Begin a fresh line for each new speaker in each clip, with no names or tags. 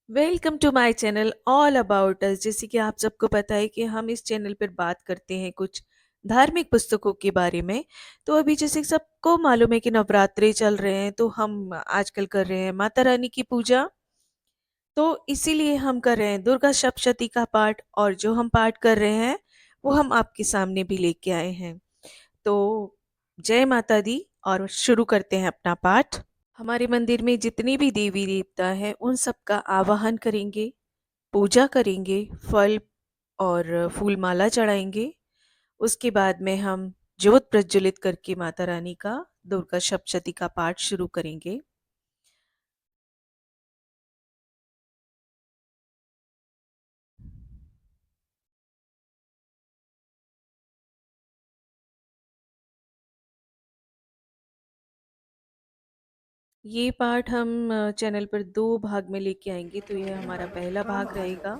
Welcome to my channel all about us. जैसे कि आप सबको पता है कि हम इस चैनल पर बात करते हैं कुछ धार्मिक पुस्तकों के बारे में। तो अभी जैसे कि सबको मालूम है कि नवरात्रे चल रहे हैं, तो हम आजकल कर रहे हैं माता रानी की पूजा। तो इसीलिए हम कर रहे हैं दुर्गा सप्तशती का पाठ, और जो हम पाठ कर रहे हैं वो हम आपके सामने भी लेके आए हैं। तो जय माता दी, और शुरू करते हैं अपना पाठ। हमारे मंदिर में जितनी भी देवी देवता हैं उन सब का आवाहन करेंगे, पूजा करेंगे, फल और फूल माला चढ़ाएंगे। उसके बाद में हम ज्योत प्रज्वलित करके माता रानी का दुर्गा सप्तशती का पाठ शुरू करेंगे। ये पाठ हम चैनल पर 2 भाग में लेके आएँगे, तो यह हमारा पहला भाग रहेगा।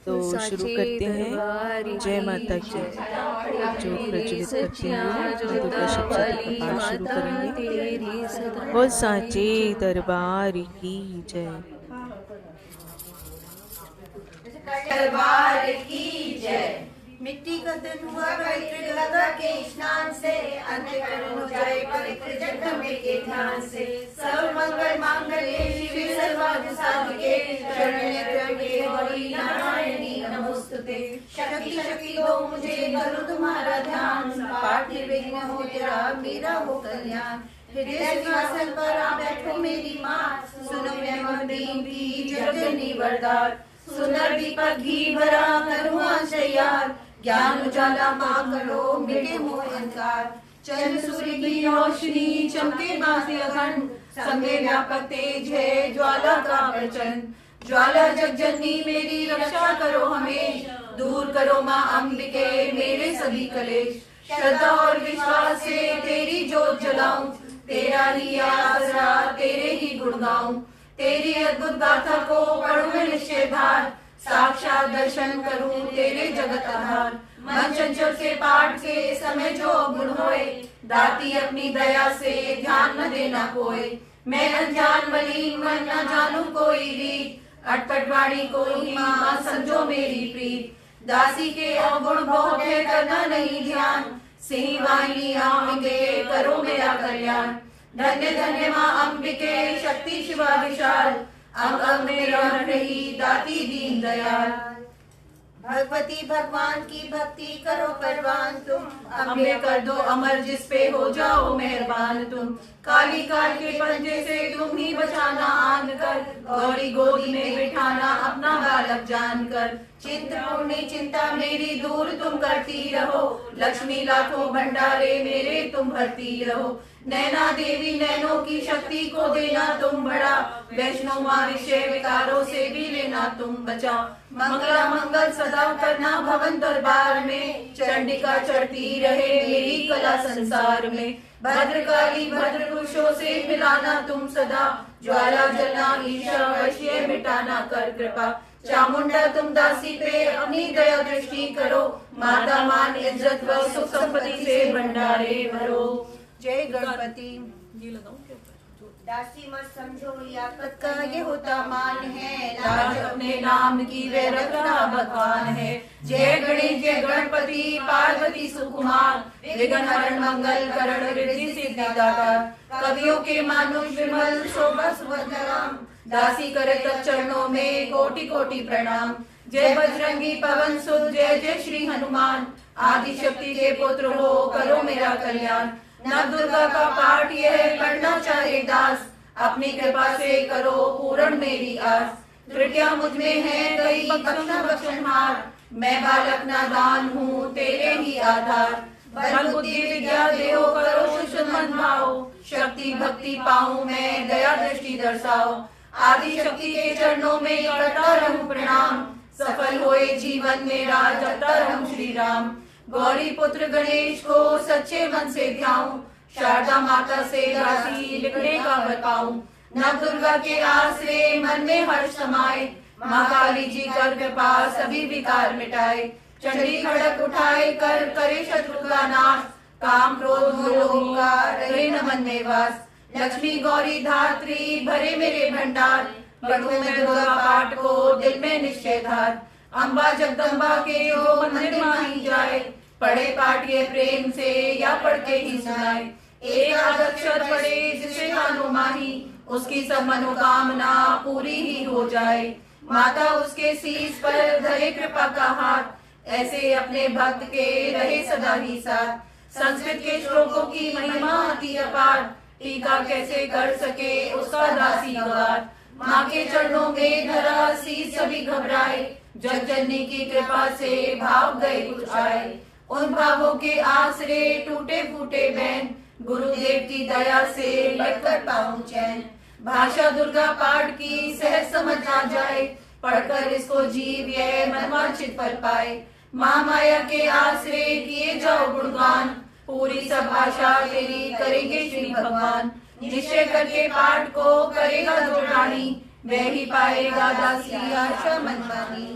तो शुरू
साचे
करते हैं।
दरबार
जय
की
माता की। ज्योत
जय,
प्रज्वलित करते
सच्चिया
हुए माँ
जोता
दुर्गा सप्तशती का
वाली
पाठ शुरू
माता
करेंगे।
तेरी
बोल
सदाई
साचे
जय।
दरबार की जय।
दरबार की जय। मिट्टी का तन हुआ पवित्र गंगा के स्नान से, अंतःकरण हो जाए पवित्र जगदम्बे के ध्यान से। सर्व मंगल मांगल्ये शिवे सर्वार्थ साधिके, शरण्ये त्र्यंबके गौरी नारायणी नमोस्तुते। शक्ति शक्ति दो मुझे, करूं तुम्हारा ध्यान, पाठ निर्विघ्न हो तेरा मेरा हो कल्याण। हृदय सिंहासन पर आ बैठो मेरी माँ, सुनो मैं मदीन की जगजननी वरदार। सुंदर दीपक घी भरा करूँ आज तैयार, ज्ञान उजाला माँ करो मिटे मोह अहंकार। चंद्र सूर्य की रोशनी चमके बांसे अखंड, संगे व्यापक तेज है ज्वाला का प्रचंड। ज्वाला जगजननी मेरी रक्षा करो हमें, दूर करो माँ अंबिके मेरे सभी कलेश। श्रद्धा और विश्वास से तेरी जोत जलाऊं, तेरा ही आसरा तेरे ही गुण गाऊं। तेरी अद्भुत गाथा को पढ़ूं मैं निश्चय भार, साक्षात दर्शन करूं तेरे जगत आधार। मन चंचल से पाठ के समय जो गुण होए, दाती अपनी दया से ध्यान न देना कोई। मैं अनजान मलिन मन न जानू कोई रीत, अटपट वाणी को ही माँ समझो मेरी प्रीत। दासी के अवगुण बहुत है करना नहीं ध्यान, सिंह वाहिनी अंबिके करो मेरा कल्याण। धन्य धन्य माँ अंबिके शक्ति शिवा विशाल, अंग अंग में रह रही दाती दीन दयाल। भगवती भगवान की भक्ति करो परवान तुम, अम्बे कर दो अमर जिस पे हो जाओ मेहरबान तुम। काली काल के पंजे से तुम ही बचाना आन कर, गौरी गोदी में बिठाना अपना बालक जानकर। चिंत पूर्णी चिंता मेरी दूर तुम करती रहो, लक्ष्मी लाखों भंडारे मेरे तुम भरती रहो। नैना देवी नैनों की शक्ति को देना तुम बड़ा, वैष्णो माँ विषय विकारों से भी लेना तुम बचा। मंगला मंगल सदा करना भवन दरबार में, चंडिका चढ़ती रहे मेरी कला संसार में। भद्रकाली भद्र पुरुषों से मिलाना तुम सदा, ज्वाला जलना ईर्षा वश्य मिटाना कर कृपा। चामुंडा तुम दासी पे अपनी दया दृष्टि करो, माता मान इज्जत व सुख संपत्ति से भंडारे भरो। जय गणपति। ये लगाऊं क्या? दासी मत समझो लियाकत का ये होता मान है, लाज अपने नाम की वे रखना भगवान है। जय गणेश जय गणपति पार्वती सुकुमार, विघ्न हरण मंगल करण रिद्धि सिद्धि दाता। कवियों के मानुष विमल शोभा सुभद्राम, दासी करे तब चरणों में कोटि कोटि प्रणाम। जय बजरंगी पवन सुत जय जय श्री हनुमान, आदि शक्ति के पुत्र हो करो मेरा कल्याण। नव दुर्गा का पाठ यह पढ़ना चाहे दास, अपनी कृपा से करो पूर्ण मेरी आस। त्रुटियां मुझ में है कई बख्शना बख्शनहार, मैं बालक नादान हूँ तेरे ही आधार। बल बुद्धि विद्या देहो करो शुद्ध मन भाओ, शक्ति भक्ति पाऊं मैं दया दृष्टि दर्शाओ। आदि शक्ति के चरणों में करता रहूं प्रणाम, सफल होए जीवन मेरा जपता रहूं श्री राम। गौरी पुत्र गणेश को सच्चे मन से ध्याऊं, शारदा माता से दासी लिखने का बताऊं। नव दुर्गा के आसरे मन में हर्ष समाए, माँ काली जी कर कृपा सभी विकार मिटाए। चंडी खड़क उठाए कर करे शत्रु का नाश, काम क्रोध मोह का रहे न मन में वास। लक्ष्मी गौरी धात्री भरे मेरे भंडार, पढ़ूं मैं दुर्गा पाठ को दिल में निश्चय धार। अम्बा जगदम्बा के जो मंदिर माही जाए, पढ़े पाठ ये प्रेम से या पढ़ के ही सुनाए। एक आध अक्षर पढ़े जिसे कानो माही, उसकी सब मनोकामना पूरी ही हो जाए। माता उसके शीश पर धरे कृपा का हाथ, ऐसे अपने भक्त के रहे सदा ही साथ। संस्कृत के श्लोकों की महिमा अति अपार, टीका कैसे कर सके उसका दासी गवार। माँ के चरणों में धरा शीश सभी घबराए, जग जननी की कृपा से भाव गए कुछ आए। उन भावों के आसरे टूटे फूटे बैन, गुरुदेव की दया से लगकर पाऊं चैन। भाषा दुर्गा पाठ की सहज समझ आ जाए, पढ़कर इसको जीव यह मनवांछित फल पाए। माँ माया के आसरे किए जाओ गुणगान, पूरी सब आशा तेरी करेंगे श्री भगवान। निश्चय करके पाठ को करेगा जो रानी, वह ही पाएगा दासी आशा मनमानी।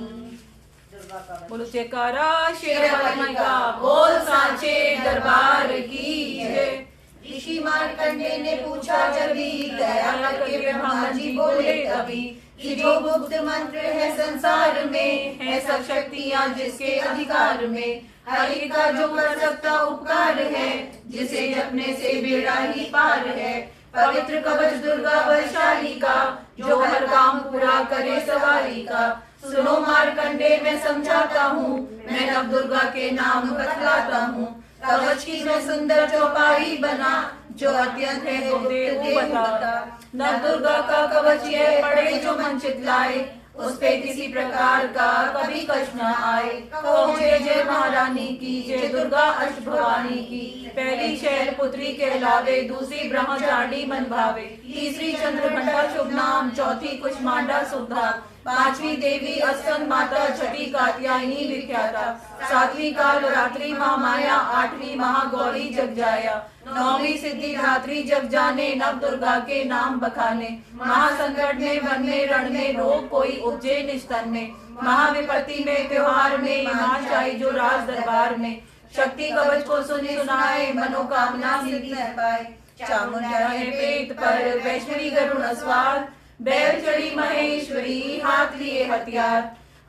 बोलो जयकारा शेरवाली का, बोल सांचे दरबार की जय। ऋषि मार्कंडे ने पूछा जब भी, दया करके ब्रह्मा जी बोले तभी, कि जो गुप्त मंत्र है संसार में, है सब शक्तियाँ जिसके अधिकार में। हरि का जो कर सकता उपकार है, जिसे जपने से बेड़ा ही पार है। पवित्र कवच दुर्गा बलशाली का, जो हर काम पूरा करे सवारी का। सुनो मार्कंडे मैं समझाता हूँ, मैं नव दुर्गा के नाम बतलाता हूँ। कवच की मैं सुंदर चौपाई बना, जो अत्यंत है तो देव बता। नव दुर्गा का कवच यह पढ़े जो मन चितलाए, उस पे किसी प्रकार का कभी कष्ट न आए। कहो जय जय महारानी की, जय दुर्गा अष्ट भवानी की। पहली शैल पुत्री कहलावे, दूसरी ब्रह्मचारिणी मन भावे। तीसरी चंद्रघंटा शुभ नाम, चौथी कुष्मांडा सुधा। पांचवी देवी अस्कंद माता, छठी कात्यायनी विख्याता। सातवीं काल रात्रि माँ माया, आठवीं महागौरी जग जाया। नौवीं सिद्धि धात्री जग जाने, नव दुर्गा के नाम बखाने। महासंकट में वन में रण में, रोग कोई उपजे निस्तन में। महाविपत्ति में त्योहार में, नाश आई जो राज दरबार में। शक्ति कवच को सुने सुनाए, मनोकामना सिद्धि पाए। चामुंडा है पेट पर, वैष्णवी गरुड़ अस्वार। बैल चढ़ी महेश्वरी, हाथ लिए हथियार।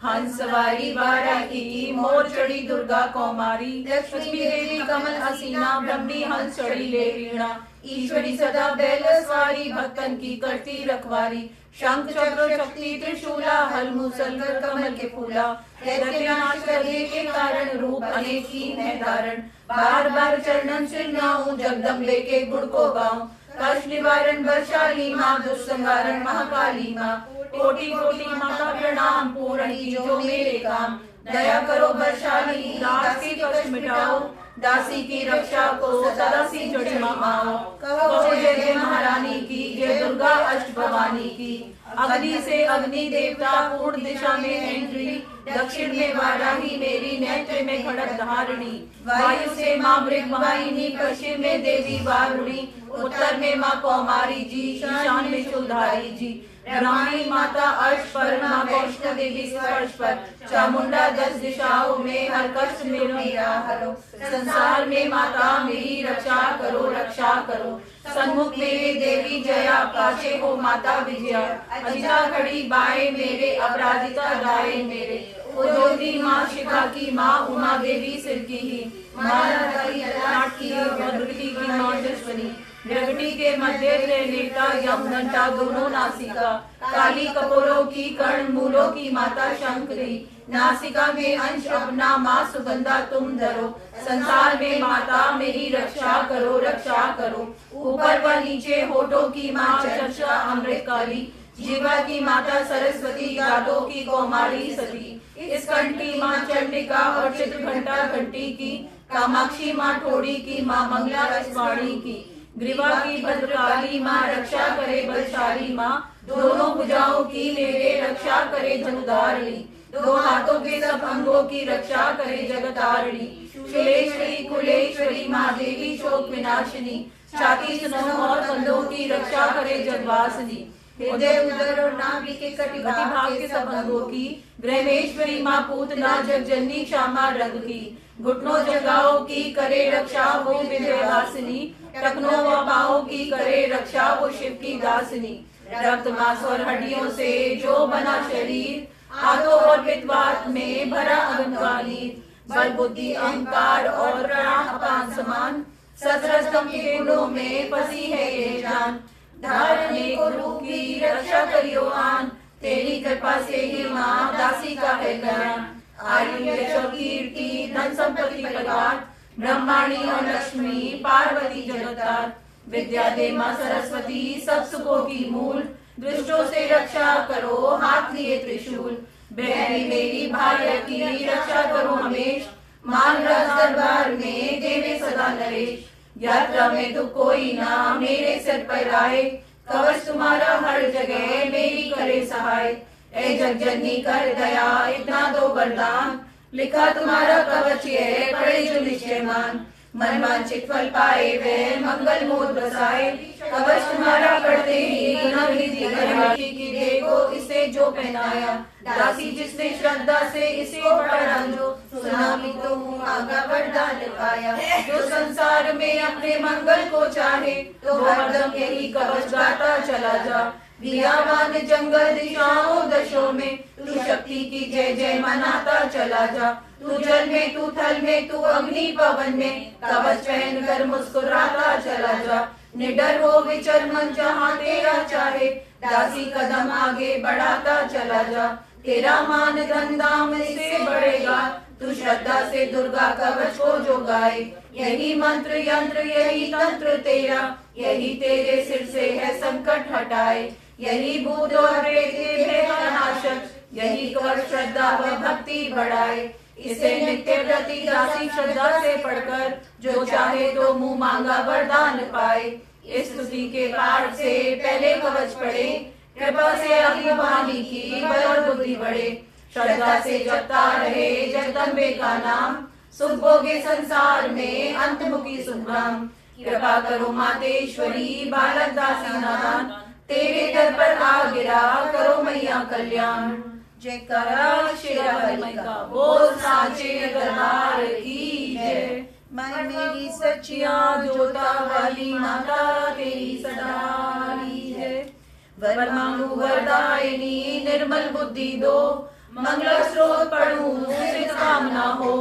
हंस सवारी वाराही, मोर चढ़ी दुर्गा कौमारी। लक्ष्मी देवी कमल हसीना, ब्रह्मी हंस चढ़ी ले वीणा। ईश्वरी सदा बैल सवारी, भक्तन की करती रखवारी। शंख चक्र शक्ति त्रिशूला, हल मूसल कर कमल के फूला। दैत्यानाश करने के कारण, रूप अनेक ही है धारण। बार बार चरणन सिरनाऊं, जगदम्बे के गुण को गाऊं। कष्ट निवारण बलशाली माँ, दुष्संहारण महाकाली माँ। कोटि कोटि माँ का प्रणाम, पूर्ण की जो मेरे काम। दया करो बलशाली, दास की कष्ट मिटाओ। दासी की रक्षा को सदा सी जड़ी माओ। कहो जय जय महारानी की, जय दुर्गा अष्ट भवानी की। अग्नि से अग्नि देवता, पूर्व दिशा में एंट्री। दक्षिण में वाराही मेरी, नेत्र में खड़ग धारणी। वायु से माँ मृगवाहिनी, पश्चिम में देवी वारुणी। उत्तर में माँ कौमारी जी, ईशान में चुलधारी जी। ब्राह्मणी माता अर्श पर, माँ वैष्णो देवी स्पर्श पर। चामुंडा 10 दिशाओं में, हर कष्ट मेरा हरो। संसार में माता मेरी, रक्षा करो रक्षा करो। सन्मुख मेरे देवी जया, पाछे हो माता विजया। अजिता खड़ी बाएं मेरे, अपराजिता दाएं मेरे। उद्योगी माँ शिखा की माँ, उमा देवी सिर की ही। माँ ललाट की, प्रकृति की माँ जसवनी। प्रगति के मध्य नेता, यम घंटा दोनों नासिका। काली कपोलों की, कर्ण मूलों की माता शंकरी। नासिका में अंश अपना, माँ सुगंधा तुम धरो। संसार में माता मेरी, रक्षा करो रक्षा करो। ऊपर व नीचे होठों की माँ, चर्चा अमृतकाली। जीवा की माता सरस्वती, दांतों की कौमारी सती। इस कंठ की माँ चंडिका, और चित्रघंटा घंटी की। कामाक्षी माँ ठोड़ी की, माँ मंगला अस्वाणी की। ग्रीवा की भद्रकाली माँ, रक्षा करे बलशाली माँ। दोनों भुजाओं की मेरे, रक्षा करे जगदारिणी। दो हाथों के सब अंगों की, रक्षा करे जगतारिणी। शूलेश्वरी कुलेश्वरी माँ, देवी शोक विनाशिनी। छाती सुनो और कंधों की, रक्षा करे जगवासिनी। हृदय उदर और नाभि के कटि भाग के सब अंगों की। ग्रहमेश्वरी माँ पूतना, जगजननी श्यामा रंग की। घुटनों जगाओं की, करे रक्षा वो विंध्यवासिनी। टखनों व बाहों की, करे रक्षा वो शिव की दासिनी। रक्त मांस और हड्डियों से जो बना शरीर, आदो और पित्तवात में भरा अहंकार, बल बुद्धि अहंकार और प्राण अपान समान, 17 स्तंभ के गुणों में फंसी है ये जान। धारने को रूप की रक्षा करियो आन, तेरी कृपा से ही माँ दासी का है कल्याण। आयु यश और कीर्ति धन संपत्ति परिवार, ब्रह्माणी और लक्ष्मी पार्वती जगतार। विद्या दे माँ सरस्वती सब सुखों की मूल, दुष्टों से रक्षा करो हाथ लिए त्रिशूल। बेटी मेरी भाई की रक्षा करो हमेश, मान राज दरबार में देवे सदा नरेश। यात्रा में दुख कोई ना मेरे सिर पर आए, कवच तुम्हारा हर जगह मेरी करे सहाय। ए जग जननी कर दया इतना दो वरदान, लिखा तुम्हारा कवच ये पड़े जो निश्चय मान। मन वांछित फल पाए वे मंगल मोद बसाए, कवच तुम्हारा पढ़ते ही की देखो इसे जो पहनाया। दासी जिसने श्रद्धा से इसे पढ़ा जो, सुना भी तो आगा वरदान पाया। जो संसार में अपने मंगल को चाहे, तो हरदम यही कवच गाता चला जा। वियावान जंगल दिशाओं दशों में, तू शक्ति की जय जय मनाता चला जा। तू जल में तू थल में तू अग्नि पवन में, कवच पहन कर मुस्कुराता चला जा। निडर हो विचर मन जहाँ तेरा चाहे, दासी कदम आगे बढ़ाता चला जा। तेरा मान धन दाम से बढ़ेगा, तू श्रद्धा से दुर्गा कवच को जो गाए। यही मंत्र यंत्र यही तंत्र तेरा, यही तेरे सिर से है संकट हटाए। यही भूत और प्रेत भय का नाशक, यही कवच श्रद्धा व भक्ति बढ़ाए। इसे नित्य प्रति दासी श्रद्धा से पढ़कर, जो चाहे तो मुंह मांगा वरदान पाए। इस स्तुति के पाठ से पहले कवच पढ़े, कृपा से अभिमानी की बल और बुद्धि बढ़े। श्रद्धा से जपता रहे जगदम्बे का नाम, सुख भोगे संसार में अंतमुखी सुखधाम। कृपा करो मातेश्वरी बालक दासी नादान, तेरे दर पर आ गिरा करो मैया कल्याण। जयकारा शेरा वाली का बोल साचे दरबार की जय। मैं मेरी सच्चियां जोता वाली माता तेरी सदारी है। वर मांगू वरदायिनी निर्मल बुद्धि दो, मंगल स्रोत पढ़ूं सिद्ध कामना हो।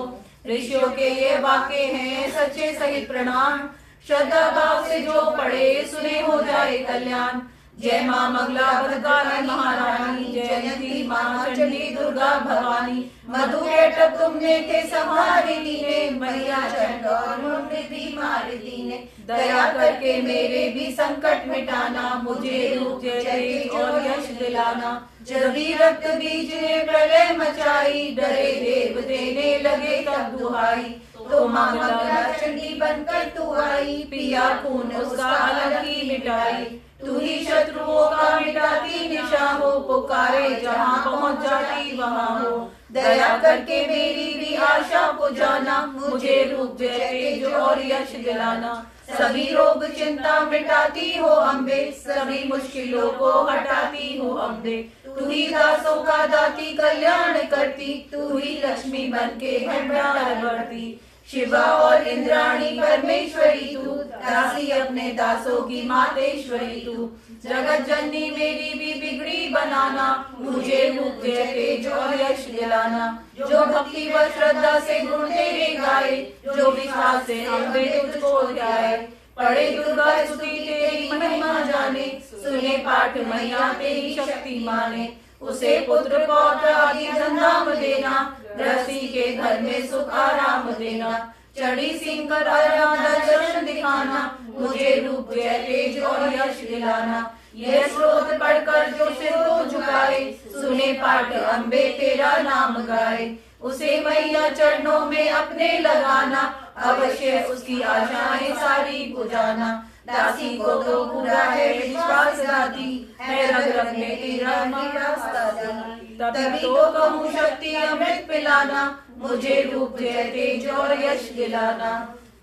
ऋषियों के ये वाक्य हैं सच्चे सहित प्रणाम, श्रद्धा भाव से जो पढ़े सुने हो जाए कल्याण। जय माँ मंगला भद्रकाली महारानी, जयंती माँ चंडी दुर्गा भवानी। मधु के टप तुमने थे संहारी दीने, मैया चंड और मुंड बीमार दीने। दया करके मेरे भी संकट मिटाना, मुझे रूप जय और यश दिलाना। जब भी रक्त बीज ने प्रलय मचाई, डरे देव देने लगे तब दुहाई। तो माँ मंगला चंडी बनकर तू आई, पिया खून उसका अलग ही मिटाई। तू ही शत्रुओं का मिटाती निशा हो, पुकारे जहाँ पहुँच जाती वहाँ हो। दया करके मेरी भी आशा को जाना, मुझे रूप जय तेज और यश दिलाना। सभी रोग चिंता मिटाती हो अम्बे, सभी मुश्किलों को हटाती हो अम्बे। तू ही दासों का दाती कल्याण करती, तू ही लक्ष्मी बन के है प्राण बढ़ती। शिवा और इंद्राणी परमेश्वरी तू, दासी अपने दासों की मातेश्वरी तू। जगत जननी मेरी भी बिगड़ी बनाना, मुझे रूप जय तेज और यश दिलाना। जो भक्ति व श्रद्धा से गुण तेरे गाए, जो विश्वास से अम्बे तुझको ध्याए। पढ़े दुर्गा स्तुति तेरी महिमा जाने, सुने पाठ मैया तेरी शक्ति माने। उसे पुत्र पौत्र आदि धन धाम देना, गृहस्थी के घर में सुख आराम देना। चढ़ी सिंह कर आराधा दर्शन दिखाना, मुझे रूप जय तेज और यश दिलाना। यह स्रोत पढ़कर जो सिर को झुकाए, सुने पाठ अम्बे तेरा नाम गाए। उसे मैया चरणों में अपने लगाना, अवश्य उसकी आशाएं सारी बुझाना। दासी को तो पूरा है विश्वास दाती, है रग रग में तेरा रास्ता दी। तभी तो कहूँ शक्ति अमृत पिलाना, मुझे रूप जय तेज और यश दिलाना।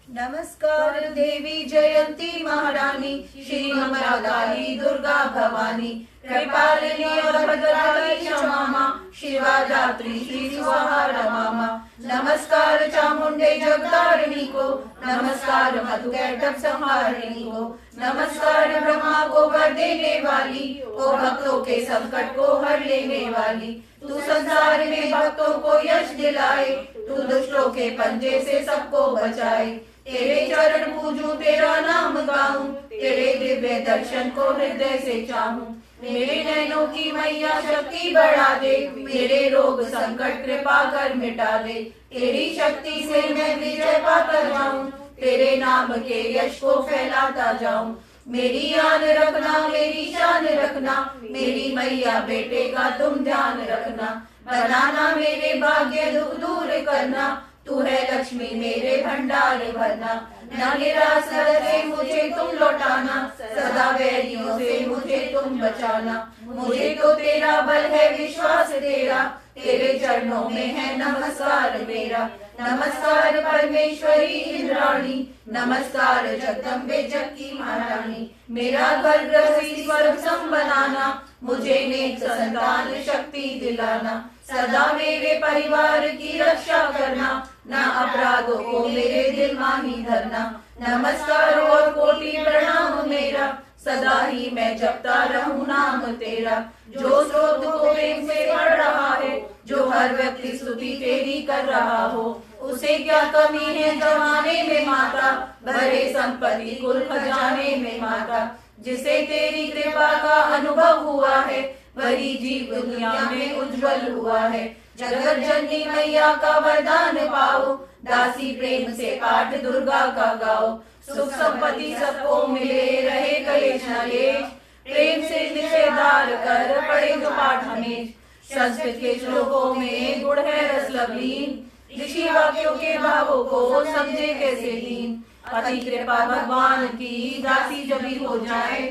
नमस्कार देवी जयंती महारानी, श्री मंगला काली दुर्गा भवानी। कृपालिनी और भद्रकाली क्षमा माँ, शिवा दात्री श्री स्वाहा रमा माँ। नमस्कार चामुंडे जगदारिणी को, नमस्कार मधुकैटभ संहारिणी को, नमस्कार ब्रह्मा को वर देने वाली, ओ भक्तों के संकट को हर लेने वाली। तू संसार में भक्तों को यश दिलाए, तू दुष्टों के पंजे से सबको बचाए। तेरे चरण पूजूं, तेरा नाम गाऊं, तेरे दिव्य दर्शन को हृदय से चाहूं। मेरे नैनों की मैया शक्ति बढ़ा दे, मेरे रोग संकट कृपा कर मिटा दे। तेरी शक्ति से मैं विजय पाता जाऊं, तेरे नाम के यश को फैलाता जाऊं। मेरी आन रखना, मेरी शान रखना, मेरी मैया बेटे का तुम ध्यान रखना। बनाना मेरे भाग्य दुख दूर करना, तू है लक्ष्मी मेरे भंडार भरना। न निराश से मुझे तुम लौटाना, सदा वैरियों से मुझे तुम बचाना। मुझे तो तेरा बल है विश्वास तेरा, तेरे चरणों में है नमस्कार मेरा। नमस्कार परमेश्वरी इंद्राणी, नमस्कार जगदम्बे जग की महारानी। मेरा घर गृहस्थी स्वर्ग सम बनाना, मुझे नेक संतान शक्ति दिलाना। सदा मेरे परिवार की रक्षा करना, ना अपराधों को मेरे दिल माही धरना। नमस्कार और कोटि प्रणाम मेरा, सदा ही मैं जपता रहूं नाम तेरा। जो स्रोत को प्रेम से पढ़ रहा है, जो हर व्यक्ति स्तुति तेरी कर रहा हो, उसे क्या कमी है जमाने में माता, भरे संपत्ति कुल खजाने में माता। जिसे तेरी कृपा का अनुभव हुआ है, वही जीव दुनिया में उज्जवल हुआ है। जगत जननी मैया का वरदान पाओ, दासी प्रेम से पाठ दुर्गा का गाओ। सुख संपत्ति सबको मिले, रहे कलेश नलेश, प्रेम से निषेधार कर पढ़े जो पाठ हमें। संस्कृत के श्लोकों में गुण है रस लवलीन, ऋषि वाक्यों के भावों को समझे कैसे लीन। अति कृपा भगवान की, दासी जबी हो जाए,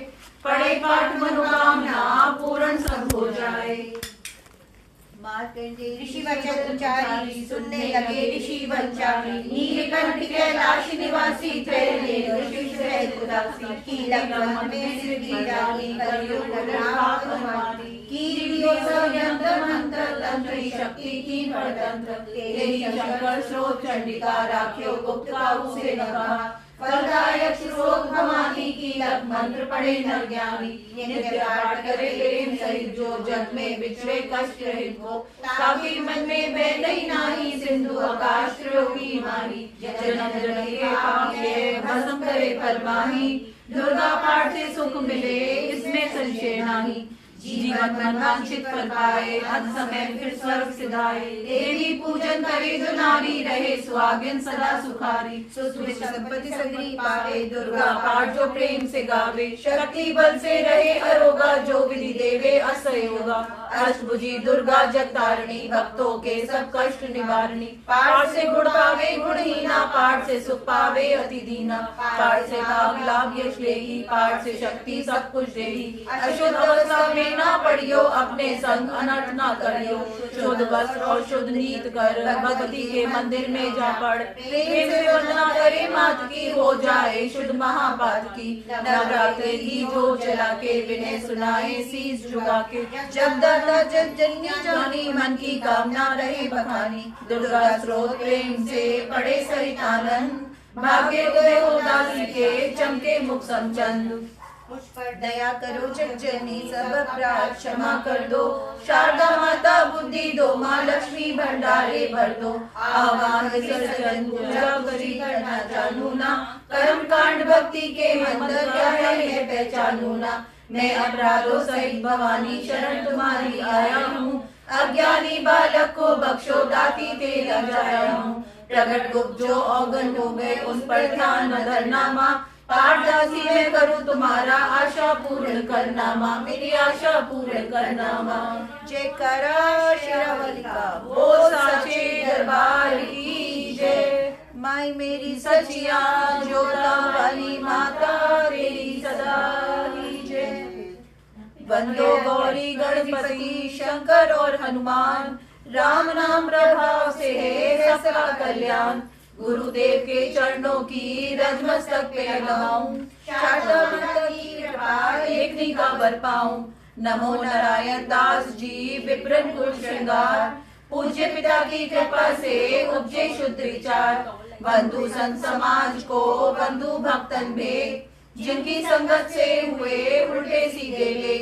पढ़े पाठ मनोकामना पूर्ण सब हो जाए।
मार्कंडेय ऋषि वचन उचारी, सुनने लगे ऋषि वंचारी। नीलकंठ कैलाश निवासी, त्रैलोक्य ऋषि सहित उदासी। कीलक मन में सिर की डाली, कलयुग राख हमारी। कीर्तियों संयंत्र मंत्र तंत्र शक्ति की परतंत्र। तेरी शंकर स्रोत चंडिका, राख्यो गुप्ता उसे न कहा। फलदायक स्रोत भवानी, कीलक मंत्र पढ़े नर ज्ञानी। नित्य पाठ करे प्रेम सहित, जो जग में बिछड़े कष्ट रहित हो। ताकि मन में भय नहीं नाही, सिंधु आकाश त्रिलोकी माही। जन्म जन्म के पाप ये भस्म करे फल माही। दुर्गा पाठ से सुख मिले, इसमें संशय नाही। जीवन मन वांछित फल पाए, अंत समय फिर स्वर्ग सिधाए। देवी पूजन करे जो नारी, रहे सुहागिन सदा सुखारी। सुश्रुत संपत्ति सगरी पावे, दुर्गा पाठ जो प्रेम से गावे। शक्ति बल से रहे अरोगा, जो विधि देवे असहयोगा। अष्टभुजी दुर्गा जगतारिणी, भक्तों के सब कष्ट निवारणी। पाठ से गुण पावे गुणहीना, पाठ से सुख पावे अति दीना। पाठ से भाग लाभ यश लेही, पाठ से शक्ति सब कुछ देही। अशुद्ध अवस्था में ना पढ़ियो, अपने संग अनर्थ ना करियो। शुद्ध वस्त्र और शुद्ध नीत कर, भगवती के मंदिर में जा पढ़। प्रेम से वंदना करे मात की, हो जाए शुद्ध महापात की। नवरात्रि की जो चला के, विनय सुनाए शीस झुका के। जब दाता जग जननी जानी, मन की कामना रहे बखानी। दुर्गा स्रोत प्रेम से पढ़े सहित आनंद, भाग्य उदय हो दासी के, चमके मुख समचंद। मुझ पर दया करो जग जननी, सब अपराध
क्षमा कर दो। शारदा माता बुद्धि दो, माँ लक्ष्मी भंडारे भर दो। आह्वान विसर्जन पूजा करी करना जानू ना, कर्म कांड भक्ति के मंदिर क्या है ये पहचानू ना। मैं अपराधों सहित भवानी, शरण तुम्हारी आया हूँ। अज्ञानी बालक को बख्शो, दाती तेरा जाया हूँ। प्रगट गुप्त जो अवगुण हो गए, उन पर ध्यान न धरना माँ। पाठ दासी मैं करूँ तुम्हारा, आशा पूर्ण करना माँ, मेरी आशा पूर्ण करना माँ।
जयकारा शेरावाली का,
वो साचे दरबार की जय।
माई मेरी
सचिया जोता वाली माता, तेरी सदा ही जय। वंदो गौरी गणपति शंकर और हनुमान, राम नाम प्रभाव से है सबका कल्याण। गुरुदेव के चरणों की रज मस्तक पे लगाऊं, शारदा माता की कृपा देखने का बर पाऊं। नमो नारायण दास जी विप्रन कुल श्रृंगार, पूज्य पिता की कृपा से उपजे शुद्ध विचार। बंधु संत समाज को बंधु भक्तन भेद, जिनकी संगत से हुए उल्टे सीधे ले।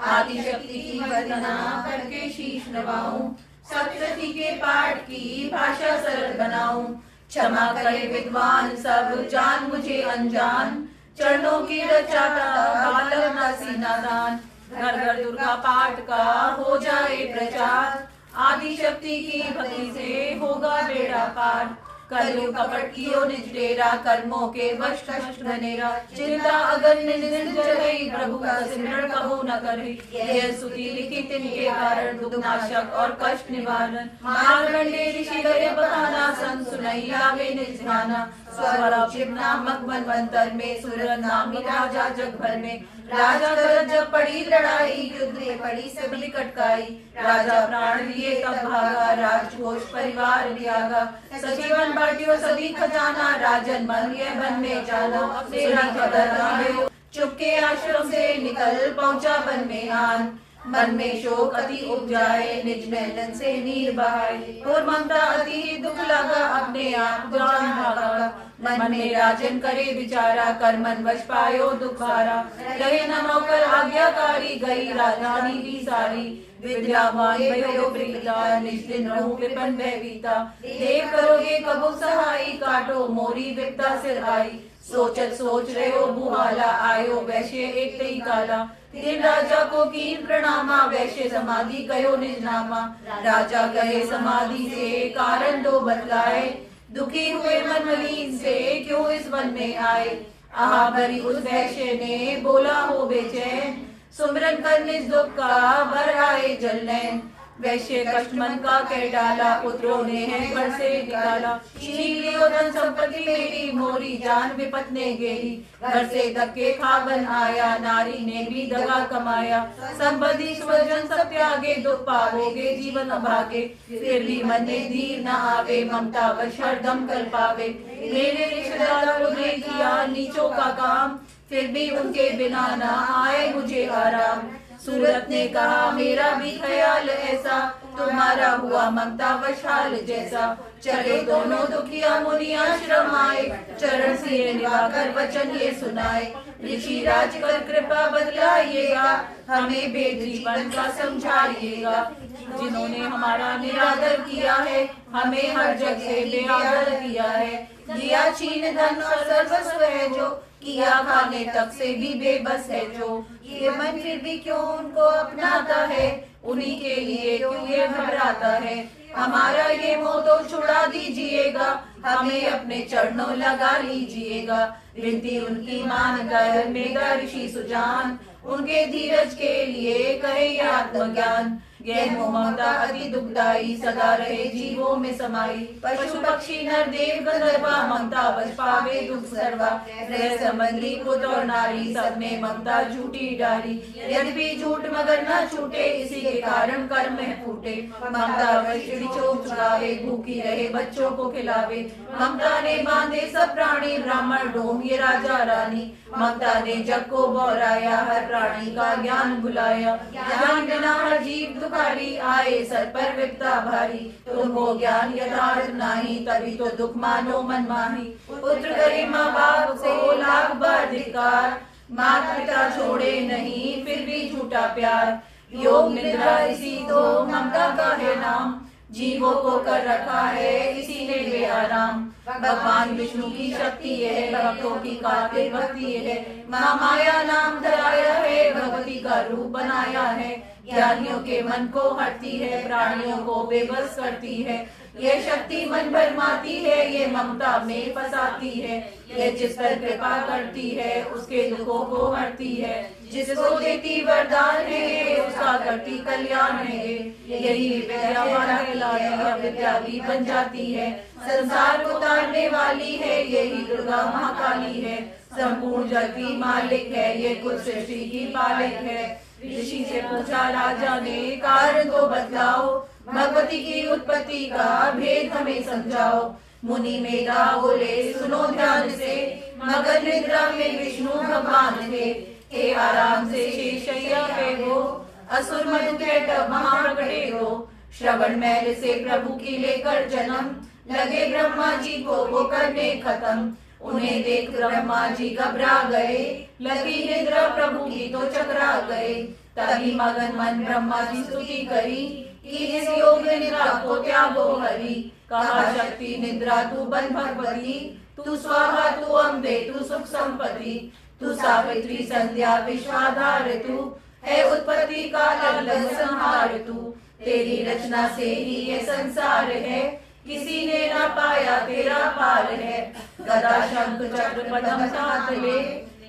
आदिशक्ति की वंदना करके शीश नवाऊं, सप्तशती के पाठ की भाषा सरल बनाऊं। क्षमा करे विद्वान सब जान मुझे अनजान, चरणों की रचाता बालक नासी नादान। घर घर दुर्गा पाठ का हो जाए प्रचार, आदिशक्ति की भक्ति से होगा बेड़ा पार। कलयुग कपट कियो निज डेरा, कर्मों के वश कष्ट घनेरा। चिंता अगर निज जगई, प्रभु का सिमरण कबू न करे। यह स्तुति लिखी तिनके कारण, दुख नाशक और कष्ट निवारण। मार्कंडेय ऋषि गए बखाना, संत सुनई आवे निज ध्याना। स्वरूप नामक मनवंतर में, सुर नामी राजा जग भर में। राजा कर जब पड़ी लड़ाई, युद्ध में पड़ी सब निकट काई। राजा प्राण लिए तब भागा, राजकोष परिवार त्यागा। सजीवन बाटियों सभी खजाना, राजन मन ये बन में जाना। तेरा खबर आयो, चुपके आश्रम से निकल पहुंचा बन में आन। मन में शोक अति उपजाए, निज मेलन से नीर बहाए। और ममता अति दुख लगा, अपने आप जान भागा। मन में राजन करे विचारा, कर मन वश पायो दुख भारा। रहे न नौकर आज्ञाकारी, गई राजधानी भी सारी। विद्यावान भयो प्रीता, निज दिन रहूं विपन भयभीता। देव करोगे कबू सहाई, काटो मोरी विपदा सिर आई। सोचत सोच रहे हो बुहाला, आयो वैश्य एक तई काला। दिन राजा को कीन प्रणामा, वैश्य समाधि कहो निज नामा। राजा कहे समाधि से कारण दो बतलाए, दुखी हुए मन मलिन से क्यों इस वन में आए। आहा भरी उस वैश्य ने बोला हो बेचैन, सुमरन कर निज दुख का भर आए जल नैन। वैश्य कष्ट मन का कह डाला, पुत्रों ने है घर से निकाला। छीन लियो धन संपत्ति मेरी, मोरी जान विपत ने घेरी। घर से धक्के खा बन आया, नारी ने भी दगा कमाया। संपत्ति स्वजन सब त्यागे, दुख पाओगे जीवन अभागे। फिर भी मन में धीर न आवे, ममता वश हरदम कर पावे। मेरे रिश्तेदारों ने किया नीचों का काम, फिर भी उनके बिना न आए मुझे आराम। सूरत ने कहा मेरा भी ख्याल ऐसा, तुम्हारा हुआ ममता वशाल जैसा। चले दोनों दुखिया मुनि आश्रम आए, चरण सिए निभाकर वचन ये सुनाए। ऋषि राज कर कृपा बदलाइएगा, हमें भेद जीवन का समझाइएगा। जिन्होंने हमारा निरादर किया है, हमें हर जग से बेआदर किया है। दिया छीन धन और सर्वस्व है जो, किया खाने तक से भी बेबस है जो। ये मन फिर भी क्यों उनको अपनाता है, उन्हीं के लिए क्यों ये घबराता है। हमारा ये मोह तो छुड़ा दीजिएगा, हमें अपने चरणों लगा लीजिएगा। विनती उनकी मान कर मेरा ऋषि सुजान, उनके धीरज के लिए कहे आत्मज्ञान। गैर ममता अति दुखदाई, सदा रहे जीवों में समाई। पशु पक्षी नर देव गंधर्वा, ममता वश पावे दुख सर्वा। रह संबंधी पुत्र और नारी, सब में ममता झूठी डारी। यद्यपि झूठ मगर न छूटे, इसी के कारण कर्म है फूटे। ममता वश चोक चुरावे, भूखी रहे बच्चों को खिलावे। ममता ने बांधे सब प्राणी, ब्राह्मण डोम ये राजा रानी। ममता ने जग को बौराया, हर प्राणी का ज्ञान भुलाया। ज्ञान बिना हर जीव दुखारी, आए सर पर विपदा भारी। तुमको ज्ञान यथार्थ नाही, तभी तो दुख मानो मन माही। पुत्र करे माँ बाप को लाख बार धिक्कार, माता पिता छोड़े नहीं फिर भी झूठा प्यार। योग निद्रा इसी तो ममता का है नाम, जीवों को कर रखा है इसी ने बेआराम। भगवान विष्णु की शक्ति है, भक्तों की कातिल भक्ति है। माँ माया नाम धराया है, भगवती का रूप बनाया है। ज्ञानियों के मन को हरती है, प्राणियों को बेबस करती है। ये शक्ति मन भरमाती है, ये ममता में फंसाती है। ये जिस पर कृपा करती है, उसके दुखों को हरती है। जिसको देती वरदान है, उसका करती कल्याण है। यही विद्यावान कहलाती, विद्या भी बन जाती है। संसार को तारने वाली है, यही दुर्गा महाकाली है। संपूर्ण जग की मालिक है, ये कुल सृष्टि की पालिक है। ऋषि से पूछा राजा ने, कारण तो बतलाओ, भगवती की उत्पत्ति का भेद हमें समझाओ। मुनि मेधा बोले सुनो ध्यान से, मगन निद्रा में विष्णु भगवान थे। आराम से शेषैया पे वो, असुर मधु के तब वहां प्रकटे हो। श्रवण मैल से प्रभु की लेकर जन्म, लगे ब्रह्मा जी को वो करने खत्म। उन्हें देख ब्रह्मा जी घबरा गए, लगी निद्रा प्रभु की तो चकरा गए। तभी मगन मन ब्रह्मा जी स्तुति करी, कि इस योग निद्रा को त्यागो हरि। कहा शक्ति निद्रा तू बन भगवती, तू स्वाहा तू अम्बे तू सुख संपत्ति। तू सावित्री संध्या विश्वाधार, तू है उत्पत्ति का लग्न संहार। तू तेरी रचना से ही ये संसार है, किसी ने ना पाया तेरा पार है। गदा शंख चक्र पद्म साथ ले,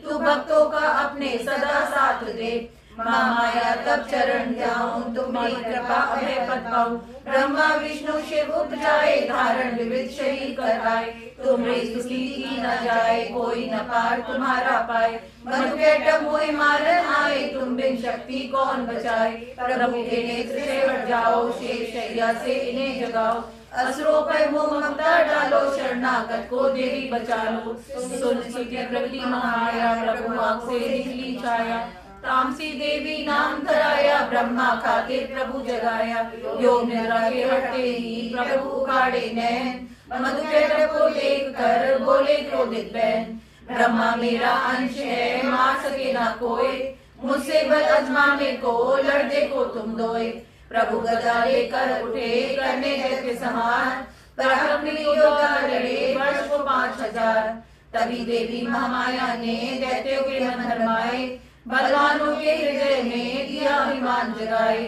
तू भक्तों का अपने सदा साथ दे। माया तब चरण जाऊं, तुम्हारी कृपा अभय पद पाऊं। ब्रह्मा विष्णु शिव उपजाए, धारण विविध शरीर कर आए। तुम्हारी स्तुति की न जाए, कोई न पार तुम्हारा पाए। मनु के डम मोहि मारन आए, तुम बिन शक्ति कौन बचाए। प्रभु के नेत्र से हट जाओ, शेष शैया से इन्हें जगाओ। असुरों पर मोह ममता डालो, शरणागत को देवी बचा लो। सुन स्तुति प्रगति महामाया, प्रभु आँख से निकली छाया। तामसी देवी नाम धराया, ब्रह्मा खातिर प्रभु जगाया। योग निद्रा के हटते ही प्रभु उखाड़े नैन, मधु के डर को देख कर बोले क्रोधित बैन। ब्रह्मा मेरा अंश है, मार सके ना कोई। मुझसे बल अजमाने को लड़ देखो तुम दोए। प्रभु गदा लेकर उठे, करने जैसे समान। पराक्रमी योद्धा लड़े वर्ष को 5000। तभी देवी महामाया ने दैत्यों के मन धर्माए, बलवानों के हृदय में दिया अभिमान जगाए।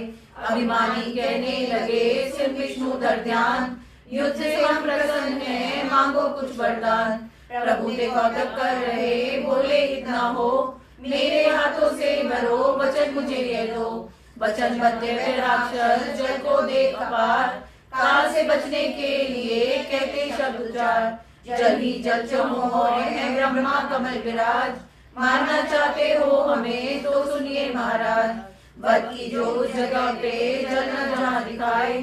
अभिमानी कहने लगे सिर विष्णु धर ध्यान, युद्ध से हम प्रसन्न हैं, मांगो कुछ वरदान। प्रभु ने कौतक कर रहे, बोले इतना हो, मेरे हाथों से भरो वचन मुझे ये दो। वचन बद्ध राक्षस जल को देख अपार, काल से बचने के लिए कहते शब्द उच्चार। जल ही जल चहुओं है ब्रह्मा कमल विराज, मारना चाहते हो हमें तो सुनिए महाराज। वध की जो जगह पे जल न जहाँ दिखाए,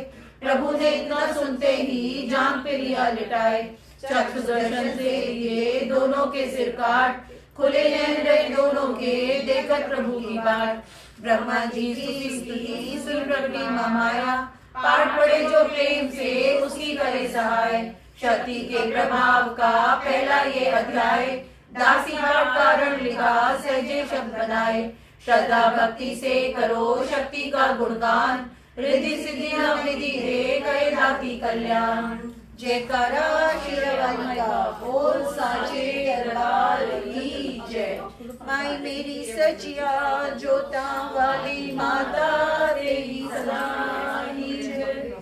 प्रभु ने इतना सुनते ही जान पे लिया लिटाए। चक्षु दर्शन से ये दोनों के सिर काट, खुले नैन रहे दोनों के देखकर प्रभु की बाट। ब्रह्मा जी स्तुति सुन प्रगति महामाया, पाठ पढ़े जो प्रेम से उसकी करे सहाय। शक्ति के प्रभाव का पहला ये अध्याय, दासी पाठ कारण लिखा सहजे शब्द बनाए। श्रद्धा भक्ति से करो शक्ति का गुणगान, रिद्धि सिद्धि नवनिधि दे करे दाती कल्याण। जयकारा शेरवाली का बोल साचे दरबार की जय। माई मेरी सचिया जोता वाली माता तेरी सलाही जय।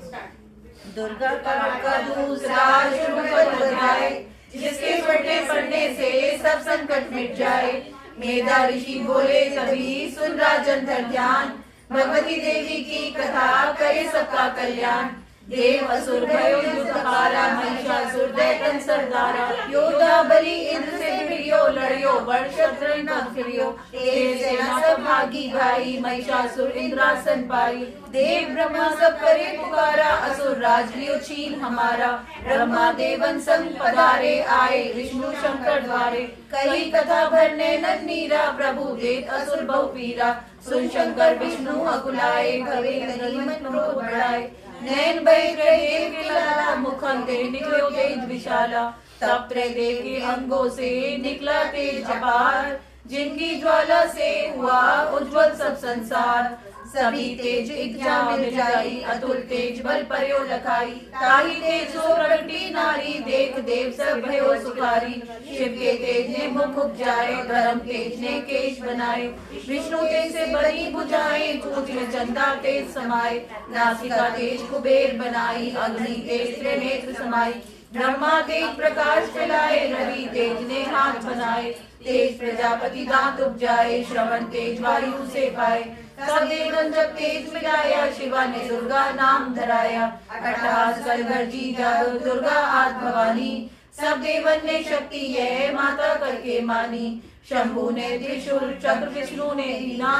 दुर्गा का दूसरा शुभ अध्याय, जिसके पढ़ने पढ़ने से सब संकट मिट जाए। मेधा ऋषि बोले तभी सुन राजन धर ध्यान, भगवती देवी की कथा करे सबका कल्याण। देव असुर भयो युद्ध हारा, महिषासुर दैतन सरदारा। योद्धा बलि इंद्र से भिड़ियो, लड़ियो बड़ शत्रु न फिरियो। देव सेना सब भागी भाई, महिषासुर इंद्रासन पाई। देव ब्रह्मा सब करे पुकारा, असुर राज लियो छीन हमारा। ब्रह्मा देवन संग पधारे आए, विष्णु शंकर द्वारे। कही कथा भरने नर नीरा, प्रभु देत असुर बहु पीरा। सुन शंकर विष्णु अकुलाए, भवे नहीं मन क्रोध बढ़ाए। नैन बहे देव के लाला, मुखं ते निकलो तेज विशाला। तब त्रैदेव के अंगों से निकला तेज अपार, जिनकी ज्वाला से हुआ उज्जवल सब संसार। सभी तेज इच्छा मिल जाई, अतुल तेज बल पर्यो लखाई। ताही तेज सो प्रगटी नारी, देख देव सब भयो सुखारी। शिव के तेज ने मुख उपजाए, धर्म तेज ने केश बनाए। विष्णु तेज से बड़ी भुजाएं, चोंच में चंदा तेज समाये। नासिका तेज कुबेर बनाई, अग्नि तेज त्रिनेत्र समाई। ब्रह्मा तेज प्रकाश फैलाए, रवि तेज ने हाथ बनाए। तेज प्रजापति दांत उपजाए, श्रवण तेज वायु से पाए। सब देवन जब तेज मिलाया, शिवा ने दुर्गा नाम धराया। अट्ठास कल गर्जी जब दुर्गा आद भवानी, सब देवन ने शक्ति है माता करके मानी। शंभु ने त्रिशूल चक्र, विष्णु ने दीना।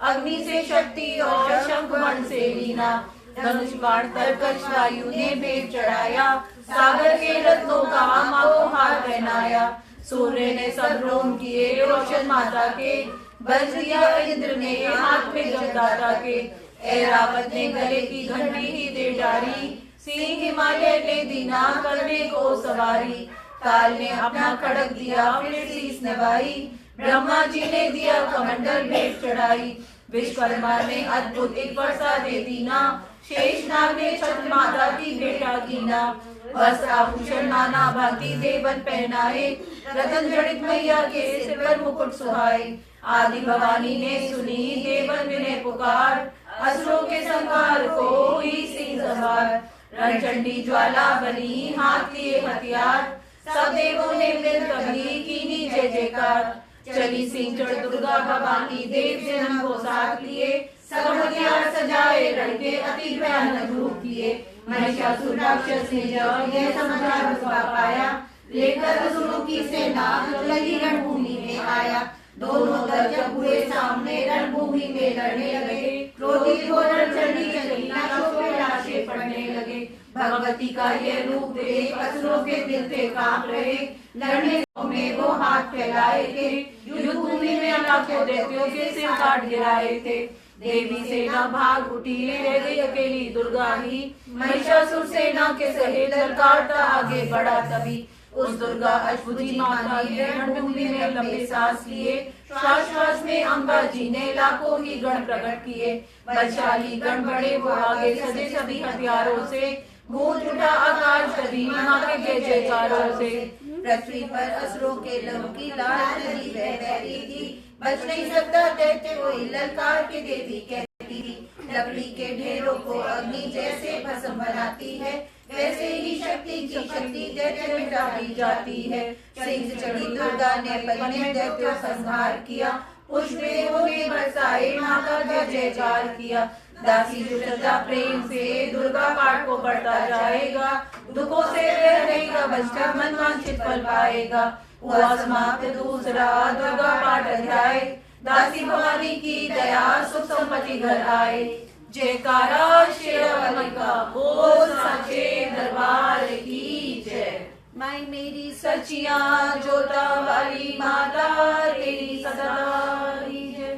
अग्नि से शक्ति और शंखमण से लीना। धनुष बाण तरकश वायु ने भेद चढ़ाया। सागर के रत्नों का माओ हार पहनाया। सूर्य ने सब रोम किए रोशन माता के, बल दिया इंद्र ने हाथ में जगदाता के। ऐरावत ने गले की घंटी ही दे डारी, सिंह हिमालय ने दीना करने को सवारी। काल ने अपना खड़ग दिया फिर शीस नवाई, ब्रह्मा जी ने दिया कमंडल भेंट चढ़ाई। विश्वकर्मा ने अद्भुत एक वर्षा दे दीना, शेषनाग ने छत्र माता की भेंटा कीना। वस्त्र आभूषण नाना भांति देवन पहनाए, रतन जड़ित मैया के सिर पर मुकुट सुहाए। आदि भवानी ने सुनी देवन विनय पुकार, असुरों के संहार को हुई सिंह सवार। रणचंडी ज्वाला बनी हाथ लिए हथियार, सब देवों ने मिल तभी कीनी जय जयकार। चली सिंह चढ़ दुर्गा भवानी देव जन्म को साथ लिए, सब हथियार सजाए रण के अति भयानक रूप किए। महिषासुर राक्षस ने जब यह समाचार पाया, लेकर असुरों की सेना लगी रणभूमि में आया। दोनों दल जब हुए सामने रणभूमि में लड़ने लगे, क्रोधित हो रणचंडी चली लाशों पे लाशें पड़ने लगे। भगवती का ये रूप देख असुरों के दिल थे कांप रहे, लड़ने में वो हाथ फैलाए थे। युद्ध भूमि में लाखों दैत्यों के सिर काट गिराए थे। देवी सेना भाग उठी, रह गई अकेली दुर्गा ही। महिषासुर सेना के सहित ललकारता आगे बढ़ा तभी, उस दुर्गा अश्वती माता ने रणभूमि में लंबे सांस लिए। श्वास श्वास में अम्बा जी ने लाखों ही गण प्रकट किए। बलशाली गण बड़े वो आगे सजे सभी हथियारों से, गूंज उठा आकाश तभी माँ के जय जयकारों से। पृथ्वी पर असुरों के लहू की लाल नदी बह रही थी, बच नहीं सकता दैत्य कोई ललकार के देवी कहती थी। लकड़ी के ढेरों को अग्नि जैसे भस्म बनाती है, वैसे ही शक्ति की शक्ति दैत्य मिटा दी जाती है। सिंह चढ़ी दुर्गा ने पल में दैत्यों संहार किया, पुष्पों ने बरसाए माता का जयकार किया। दासी जो श्रद्धा प्रेम से दुर्गा पाठ को पढ़ता जाएगा, दुखों से रहेगा बचकर मन वांछित फल पाएगा। हुआ समाप्त दूसरा दुर्गा पाठ अध्याय, दासी भवानी की दया सुख संपत्ति घर आए। जयकारा शेरावाली का, बोल साचे दरबार की जय। माई मेरी सचियां जोता वाली माता तेरी सदा ही जय।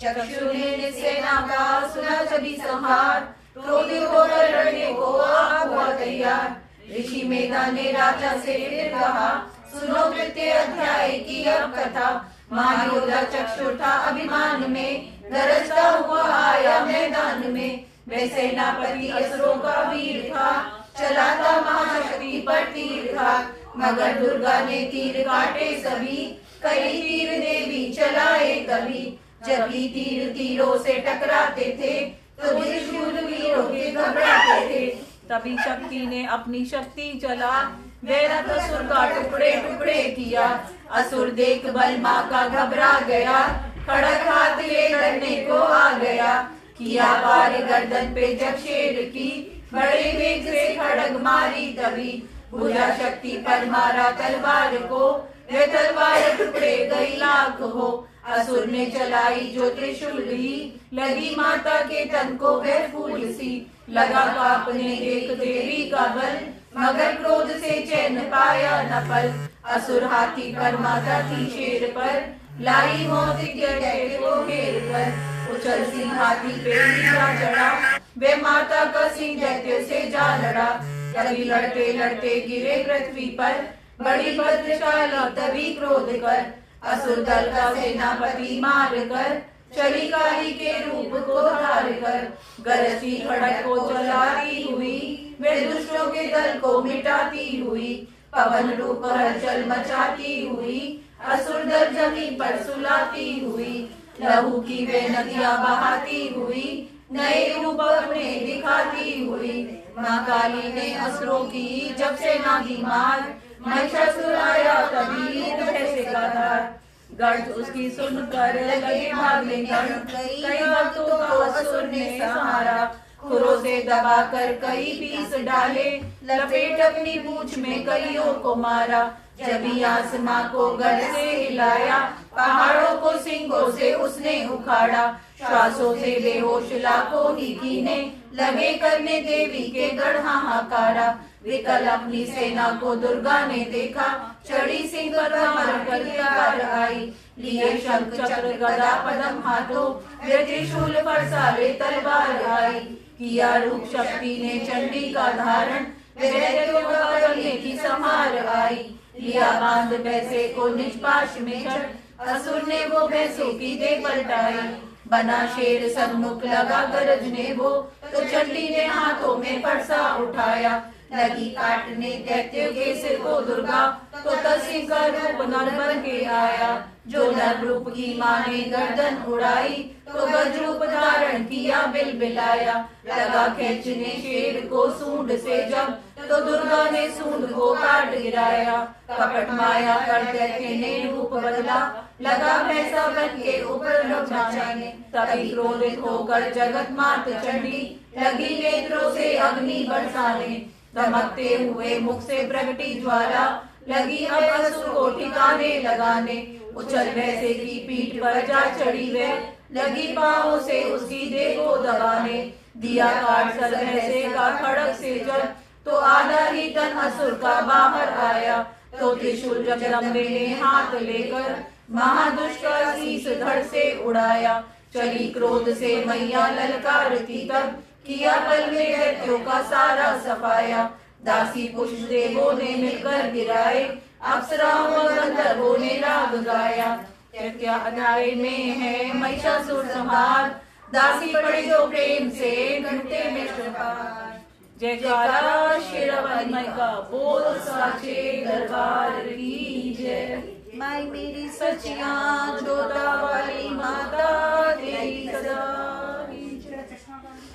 चक्षु ने सेना का सुना सभी संहार, क्रोधित होकर लड़ने को आप हुआ तैयार। ऋषि मेधा ने राजा से फिर कहा, सुनो तृतीय अध्याय की अब कथा। महायोद्धा चक्षुर था अभिमान में, गरजता हुआ आया मैदान में। वह सेनापति असुरों का वीर था, चलाता महाशक्ति पर तीर था। मगर दुर्गा ने तीर काटे सभी, कई तीर देवी चलाए कभी। जब भी तीर तीरों से टकराते थे, तो त्रिशूल वीरों के घबराते थे। तभी शक्ति ने अपनी शक्ति चला, वैरत असुर का टुकड़े टुकड़े किया। असुर देख बल माँ का घबरा गया, खड़क हाथ ले लड़ने को आ गया। किया पार गर्दन पे जब शेर की, बड़े वेग से खड़ग मारी तभी। भुजा शक्ति पर मारा तलवार को, वह तलवार टुकड़े गई लाख हो। असुर ने चलाई जो त्रिशूल ही, लगी माता के तन को वह फूल सी। लगा कांपने एक देवी का बल, मगर क्रोध से चैन पाया न पल। असुर हाथी पर माता थी शेर पर, लाई मौत के को घेर कर। उछल सिंह हाथी पे नीचा चढ़ा, वे माता का सिंह दैत्य से जा लड़ा। तभी लड़ते लड़ते गिरे पृथ्वी पर, बड़ी भद्रशाली तभी क्रोध कर। असुर दल का सेनापति मार कर, चली काली के रूप को धार कर। गरजती खड़ग को चलाती हुई, वे दुष्टों के दल को मिटाती हुई। पवन रूप हलचल मचाती हुई, असुर दल जमीन पर सुलाती हुई। लहू की वे नदियां बहाती हुई, नए रूप अपने दिखाती हुई। माँ काली ने असुरों की जब सेना की मार, महिषासुर आया तभी कैसे गाधार। गर्ज उसकी सुनकर लगे भागने गण, कई भक्तों को असुर ने सहारा। खुरों से दबाकर कई पीस डाले, लपेट अपनी पूंछ में कईयों को मारा। जब ही आसमां को गर्ज से हिलाया, पहाड़ों को सिंगों से उसने उखाड़ा। श्वासों से बेहोश लाखों ही कीने, लगे करने देवी के गढ़ हाहाकारा। विकल अपनी सेना को दुर्गा ने देखा, चढ़ी सिंह पर कमर करके कार आई। लिए शंख चक्र गदा पद्म हाथों, वे त्रिशूल फरसाले तलवार आई। किया रूप शक्ति ने चंडी का धारण, वे दैत्यों का करने की संहार आई। लिया बांध भैंसे को निज पाश में चढ़, असुर ने वो भैंसों की दे पलटाई। बना शेर सन्मुख लगा गरजने वो, तो चंडी ने हाथों में फरसा उठाया। लगी काटने दैत्य के सिर को दुर्गा, तो तसिंह का रूप नर बन के आया। जो नर रूप की माँ ने गर्दन उड़ाई, तो गज रूप धारण किया बिलबिलाया। लगा खींचने शेर को सूंड से जब, तो दुर्गा ने सूंड को काट गिराया। कपट माया कर दैत्य ने रूप बदला, लगा भैंसा बन के ऊपर नचाने। तभी क्रोधित होकर जगत मात चंडी, लगी नेत्रों से अग्नि बरसाने। दमकते हुए मुख से प्रगटी ज्वाला, लगी अब असुर को ठिकाने लगाने। उछल भैंसे की पीठ पर जा चढ़ी वे, लगी पांवों से उसकी देह को दबाने। दिया काट सर भैंसे का खड़क से जब, तो आधा ही तन असुर का बाहर आया। तो त्रिशूल जगदम्बे ने हाथ लेकर, महादुष्ट का शीश धड़ से उड़ाया। चली क्रोध से मैया ललकारती तब, किया पल में दैत्यों का सारा सफाया। दासी पुष्प देवों ने मिलकर गिराए, अप्सराओं व गंधर्वों ने राग गाया। क्या अध्याय में है महिषासुर संहार, दासी पड़े जो प्रेम से घंटे में श्रृंगार। जयकारा शेरावाली माई का बोल साचे दरबार की जय।
माई मेरी
सचियां जोधा वाली माता तेरी सदा ही जय।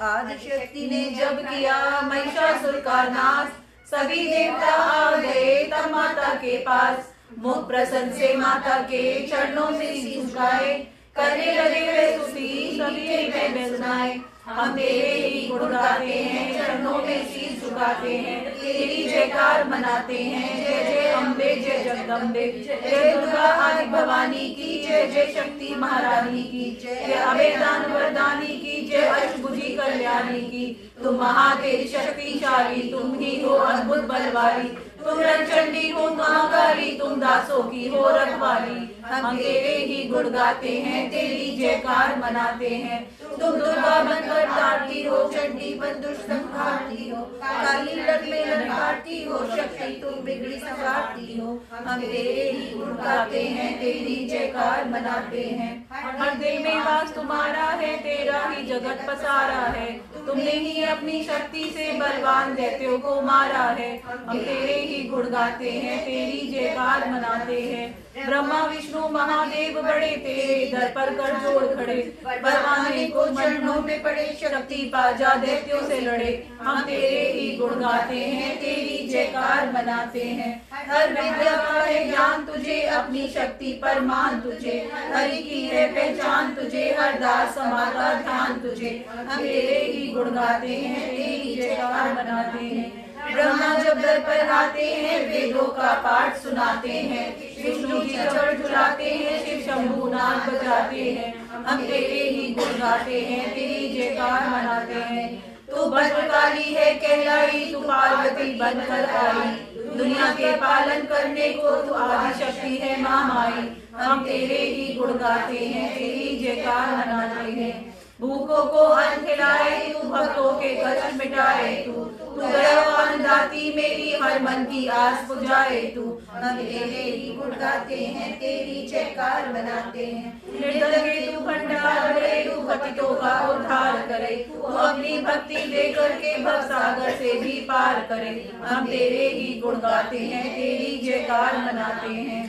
आदिशक्ति ने जब किया महिषासुर का नाश, सभी देवता आ गए तब माता के पास। मुख प्रसन्न से माता के चरणों से झुकाए, करने लगे वे स्तुति सभी में बेसनाए। हम तेरे ही गुण गाते हैं, चरणों में शीश झुकाते हैं, तेरी जयकार मनाते हैं। जय जय अम्बे जय जगदम्बे, जय दुर्गा आदि भवानी की जय। जय शक्ति महारानी की जय, अभेदान वरदानी की जय। अष्टभुजी कल्याणी की तुम महादेव शक्तिशाली, तुम ही हो अद्भुत बलवाली। तुम रंचंडी हो महाकाली, तुम दासों की हो रखवाली। हम तेरे ही गुण गाते हैं, तेरी जयकार मनाते हैं। तुम दुर्गा बनकर तारती हो, चंडी बन दुष्ट संहारती हो। काली लट में ललकारती हो, शक्ति तुम बिगड़ी संवारती हो। हम तेरे ही गुण गाते हैं, तेरी जयकार मनाते हैं। हर दिल में वास तुम्हारा है, तेरा ही जगत पसारा है। तुमने ही अपनी शक्ति से बलवान दैत्यों को मारा है। हम तेरे ही गुण गाते हैं, तेरी जयकार मनाते हैं। ब्रह्मा विष्णु महादेव बड़े तेरे दर पर कर जोड़ खड़े। बलवाने को चरणों में पड़े, शक्ति पाजा दैत्यों से लड़े। हम तेरे ही गुण गाते हैं, तेरी जयकार मनाते हैं। हर विद्या का है ज्ञान तुझे, अपनी शक्ति पर मान तुझे। हरि की है पहचान तुझे, हर दास समाता ध्यान तुझे। हम तेरे ही गुण गाते हैं, तेरी जयकार मनाते हैं। ब्रह्मा जब दर पर आते हैं, वेदों का पाठ सुनाते हैं। विष्णु जी चढ़ झुलाते हैं, शिव शंभु नाद बजाते हैं। हम तेरे ही गुण गाते हैं, तेरी जयकार मनाते हैं। तू भद्रकाली है कहलाई, तू पार्वती बनकर आई। दुनिया के पालन करने को तू आदि शक्ति है महामाई। हम तेरे ही गुण गाते हैं, तेरी जयकार मनाते हैं। भूखों को अन्न खिलाए तू, भक्तों के कष्ट मिटाए तू। तू दयावान दाती मेरी, हर मन की आस बुझाए तू। हम तेरे ही गुण गाते हैं, तेरी जयकार मनाते हैं। निर्धन के तू भंडार करे, तू पतितों का उद्धार करे। तू अपनी भक्ति देकर के भव सागर से भी पार करे। हम तेरे ही गुण गाते हैं, तेरी जयकार मनाते हैं।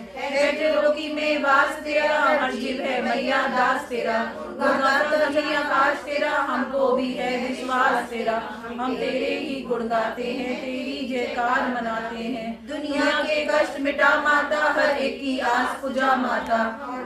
त्रिलोकी में वास तेरा, हर जीव है मैया दास तेरा। आकाश तेरा, हमको भी है विश्वास तेरा। हम तेरे ही गुण गाते हैं, तेरी जयकार मनाते हैं। दुनिया के कष्ट मिटा माता, हर एक की आस पुजा माता।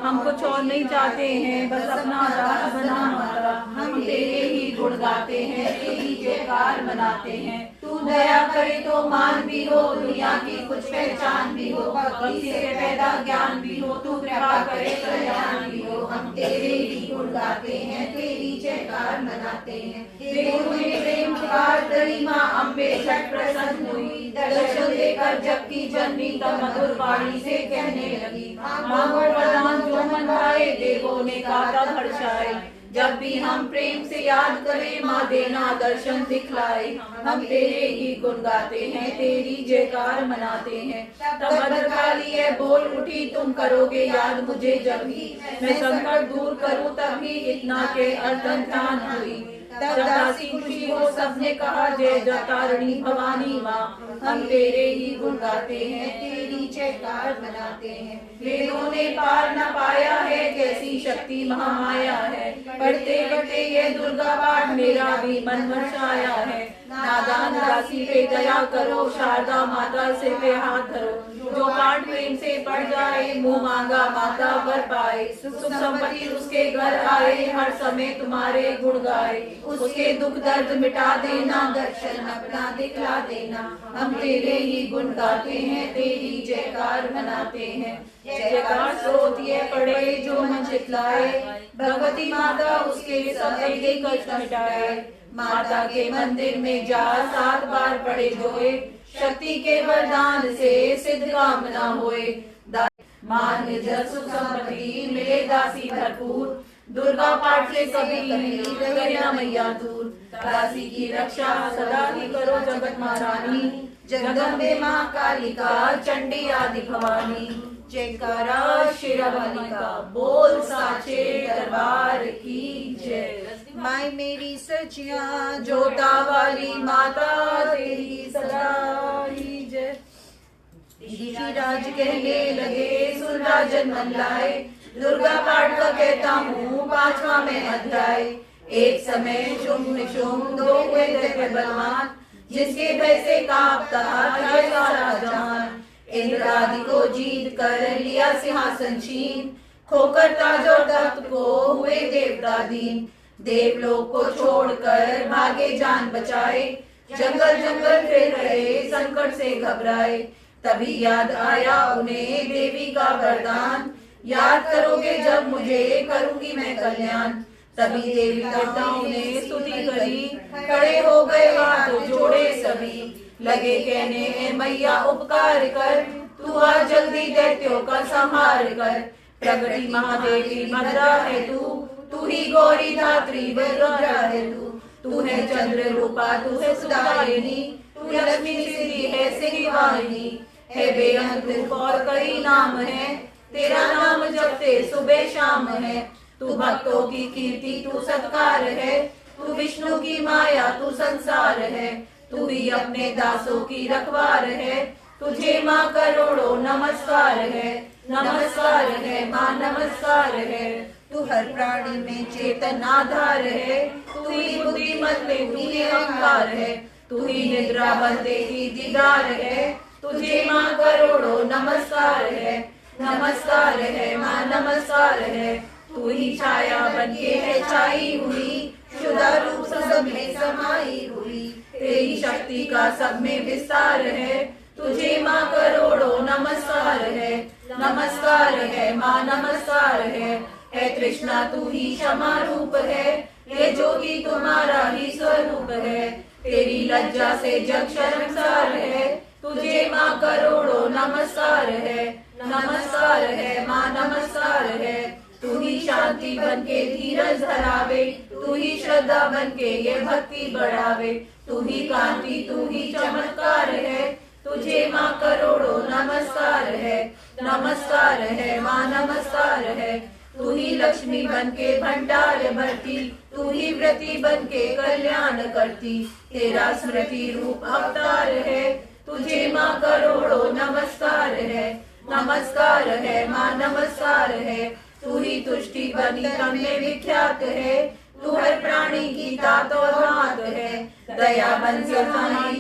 हम कुछ और नहीं चाहते हैं, बस अपना दास बना माता। हम तेरे ही गुण गाते हैं, तेरी जयकार मनाते हैं। तू दया करे तो मान भी हो, दुनिया की कुछ पहचान भी हो। भक्ति से पैदा ज्ञान भी हो, तू कृपा करे कल्याण भी हो। हम तेरे ही गुण गाते हैं, तेरी जयकार मनाते हैं। देखो ने प्रेम पुकार करी माँ अम्बे झट प्रसन्न हुई, दर्शन देकर जब की जन्मी तब मधुर वाणी से कहने लगी, मांगो वरदान जो मन भाए, देवों ने कहा तब हर्षाए। जब भी हम प्रेम से याद करें माँ देना दर्शन दिखलाए, हम तेरे ही गुण गाते हैं, तेरी जयकार मनाते हैं। तब भद्रकाली है बोल उठी, तुम करोगे याद मुझे जब भी, मैं संकट दूर करूं तभी, इतना के अर्धन हुई। तब दासी खुशी हो सबने कहा, जय जतारिणी भवानी माँ, हम तेरे ही गुण गाते हैं, तेरी जयकार मनाते हैं। वेदों ने पार न पाया है, कैसी शक्ति महामाया है, पढ़ते पढ़ते ये दुर्गा पाठ मेरा भी मन वर्षाया है। नादान दासी पे दया करो, शारदा माता से पे हाथ धरो, जो पाठ प्रेम से पढ़ जाए, मुँह मांगा माता वर पाए। सुख संपत्ति उसके घर आए, हर समय तुम्हारे गुण गाए, उसके दुख दर्द मिटा देना, दर्शन अपना दिखला देना। हम तेरे ही गुण गाते हैं, तेरी जयकार मनाते हैं। जयकार स्रोत ये पढ़े जो मन चितलाए, भगवती माता उसके सब कष्ट मिटाए। माता के मंदिर में जा 7 बार पढ़े जोए, शक्ति के वरदान से सिद्ध कामना होए। मान निजर सुख संपत्ति मिले दासी भरपूर, दुर्गा पाठ से कभी रहे न मैया दूर। दासी की रक्षा सदा ही करो जगत महारानी, जगदम्बे माँ कालिका चंडी आदि भवानी। जयकारा शेरावाली का बोल साचे दरबार की जय।
माय मेरी सचिया
जोता वाली माता तेरी सदा ही जय। ऋषिराज कहने लगे सुन राजन मन लाए, दुर्गा पाठ का कहता हूँ 5वां में अध्याय। एक समय शुंभ निशुंभ 2 हुए थे बलवान, जिसके भय से कांपता था सारा जहान। इंद्र आदि को जीत कर लिया सिंहासन छीन, खोकर ताज और तख्त को हुए देवता दीन। देवलोक को छोड़कर भागे जान बचाए, जंगल जंगल फिर रहे संकट से घबराए। तभी याद आया उन्हें देवी का वरदान, याद करोगे जब मुझे करूंगी मैं कल्याण। तभी देवी देवताओं ने स्तुति करी, खड़े हो गए हाथ जोड़े सभी। लगे कहने ए मैया उपकार कर, तू आ जल्दी दैत्यों का संहार कर। प्रगति महादेवी भद्रा है तू ही गौरी धात्री रुद्रा है तू है चंद्र रूपा, तू है सुदारिणी, तू लक्ष्मी सिद्धि है सिरिवाहिनी। है बेअंत रूप और कई नाम है, तेरा नाम जपते सुबह शाम है। तू भक्तों की कीर्ति तू सत्कार है, तू विष्णु की माया तू संसार है। तू ही अपने दासों की रखवार है, तुझे माँ करोड़ों नमस्कार है। नमस्कार है माँ नमस्कार है,
तू हर प्राणी में
चेतन आधार है। तू ही बुद्धिमत में तू ही अहंकार है, तू ही निद्रा बनते ही दीदार है। तुझे माँ करोड़ों नमस्कार है। नमस्कार है माँ नमस्कार है, तू ही छाया बनके है छाई हुई, शुदा रूप सब में समाई हुई। तेरी शक्ति का सब में विस्तार है, तुझे माँ करोड़ों नमस्कार है। नमस्कार है माँ नमस्कार है तृष्णा तू ही क्षमा रूप है, ये ज्योति तुम्हारा ही स्वरूप है। तेरी लज्जा से जग शर्मसार है, तुझे माँ करोड़ों नमस्कार है। नमस्कार है माँ नमस्कार है, तू ही शांति बनके धीरज धरावे, तू ही श्रद्धा बनके ये भक्ति बढ़ावे। तू ही कांति तू ही चमत्कार है, तुझे माँ करोड़ों नमस्कार है। नमस्कार है माँ नमस्कार है, तू ही लक्ष्मी बनके भंडार भरती, तू ही व्रती बनके कल्याण करती। तेरा स्मृति रूप अवतार है, तुझे माँ करोड़ों नमस्कार है। नमस्कार है माँ नमस्कार है, तू ही तुष्टि बनी तन में विख्यात है। तू हर प्राणी की तात और मात है, दया बन से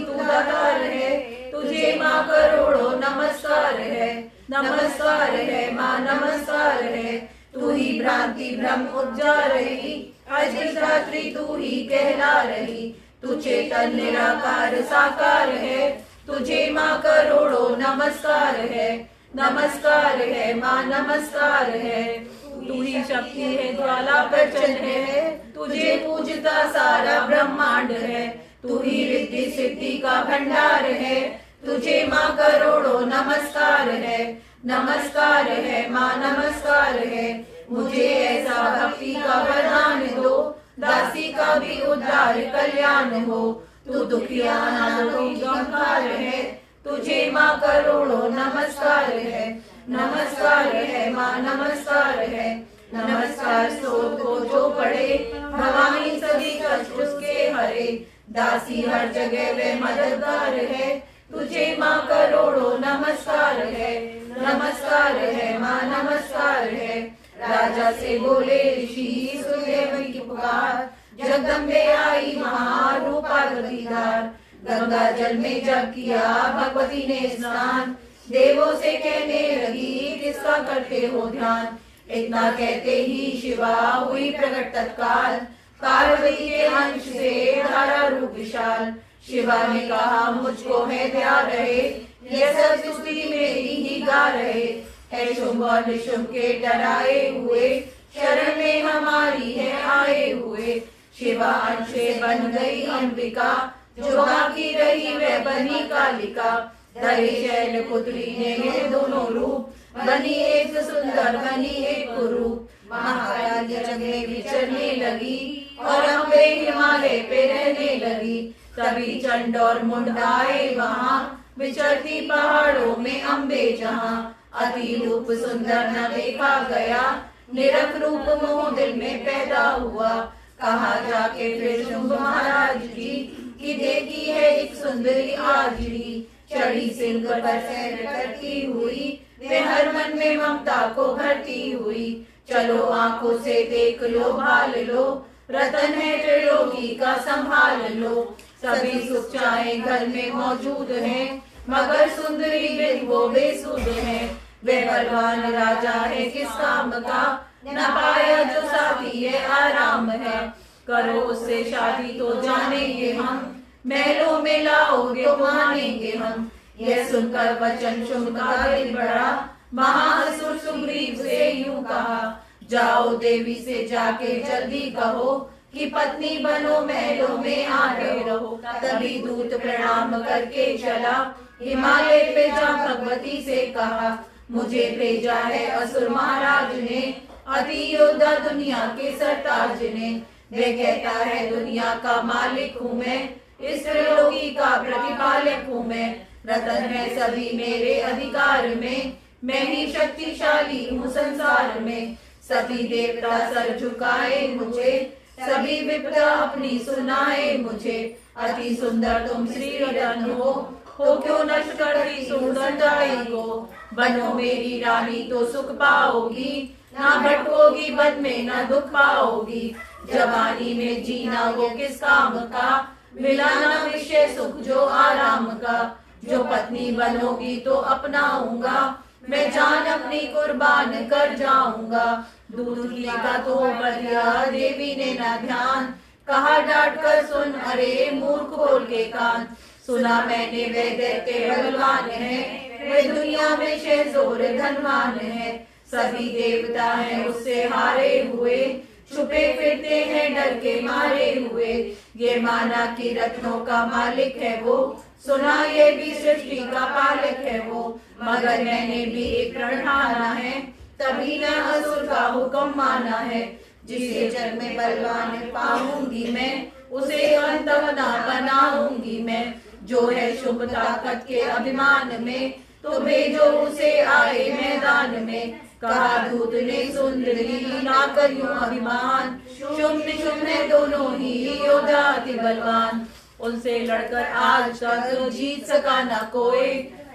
तू दातार है। तुझे माँ करोड़ों नमस्कार है। नमस्कार है माँ नमस्कार है, तू ही भ्रांति भ्रम उपजा रही, अजधात्री तू ही कहला रही। तू चेतन निराकार साकार है, तुझे माँ करोड़ों नमस्कार है। नमस्कार है माँ नमस्कार है, तू ही शक्ति है, ज्वाला प्रचंड है, तुझे पूजता सारा ब्रह्मांड है। तू ही रिद्धि सिद्धि का भंडार है, तुझे माँ करोड़ों नमस्कार है। नमस्कार है माँ, नमस्कार है, मुझे ऐसा भक्ति का वरदान दो, दासी का भी उद्धार कल्याण हो। तू दुखिया की गंगार है, तुझे माँ करोड़ों नमस्कार है। नमस्कार है माँ, नमस्कार है, नमस्कार स्तोत्र को जो पढ़े, भवानी सभी कष्ट उसके हरे। दासी हर जगह वे मददगार है, तुझे माँ करोड़ों नमस्कार है। नमस्कार है माँ, नमस्कार है, राजा से बोले ऋषि सुनदेव की पुकार। जगदम्बे आई महारूपा गतिधार, गंगा जल में जब किया भगवती ने स्नान। देवों से कहने लगी किसका करते हो ध्यान। इतना कहते ही शिवा हुई प्रकट तत्काल, पार्वती के अंश से धारा रूप विशाल। शिवा ने कहा मुझको है ध्यान रहे, यह सब स्तुति मेरी ही गा रहे। है शुंभ और निशुंभ के डराए हुए, शरण में हमारी है आए हुए। शिवा अंश से बन गई अंबिका, जो बाकी रही वह बनी कालिका। धरे शैल पुत्री ने ये दोनों रूप, बनी एक सुंदर बनी एक कुरूप। महाकाली जग में विचरने लगी, और अम्बे हिमालय पे रहने लगी। तभी चंड और मुंड आए वहाँ, विचरती पहाड़ों में अम्बे जहाँ। अति रूप सुंदर न देखा गया, निरख रूप मोह दिल में पैदा हुआ। कहा जाके फिर शुंभ महाराज की, कि देखी है एक सुंदरी आजड़ी। चढ़ी सिंह पर सैर करती हुई, वे हर मन में ममता को भरती हुई। चलो आंखों से देख लो भाल लो, रतन है त्रिलोकी का संभाल लो। सभी सुख चाहे घर में मौजूद है, मगर सुंदरी बिन वो बेसुध है। वे बलवान राजा है किस काम का, न पाया जो साथी है आराम है। करो उससे शादी तो जानेंगे हम, महलों में लाओगे तो मानेंगे हम। यह सुनकर वचन शुंभ का दिल बढ़ा, महाअसुर सुग्रीव से यूं कहा। जाओ देवी से जाके जल्दी कहो, कि पत्नी बनो महलों में आगे रहो। तभी दूत प्रणाम करके चला, हिमालय पे जा भगवती से कहा। मुझे भेजा है असुर महाराज ने, अति योद्धा दुनिया के सरताज ने। वे कहता है दुनिया का मालिक हूँ मैं, इस त्रिलोकी का प्रतिपालक हूँ मैं। रतन है सभी मेरे अधिकार में, मैं ही शक्तिशाली हूँ संसार में। सभी देवता सर झुकाए मुझे, सभी विपदा अपनी सुनाए मुझे। अति सुंदर तुम श्री रतन हो क्यों नष्ट करती सुंदरताई को। बनो मेरी रानी तो सुख पाओगी, ना भटकोगी बन में ना दुख पाओगी। जवानी में जीना वो किस काम का, मिलाना विषय सुख जो आराम का। जो पत्नी बनोगी तो अपनाऊंगा, मैं जान अपनी कुर्बान कर जाऊंगा। दूध की का तो बढ़िया देवी ने ना ध्यान, कहा डांट कर सुन अरे मूर्ख खोल के कान। सुना मैंने वे दैत्य बलवान है, वे दुनिया में शेरजोर धनवान है। सभी देवता हैं उससे हारे हुए, छुपे फिरते हैं डर के मारे हुए। ये माना कि रत्नों का मालिक है वो, सुना ये भी सृष्टि का पालक है वो। मगर मैंने भी एक प्रण ठाना है, तभी न असुर का हुक्म माना है। जिसे जग में बलवान पाऊंगी मैं, उसे अंतम ना बनाऊंगी मैं। जो है शुभ ताकत के अभिमान में, तो भेजो उसे आए मैदान में। कहा दूत ने सुंदरी ना करियो अभिमान, शुभ निशुभ है दोनों ही योद्धा अति बलवान। उनसे लड़कर आज तक जीत सका न कोई,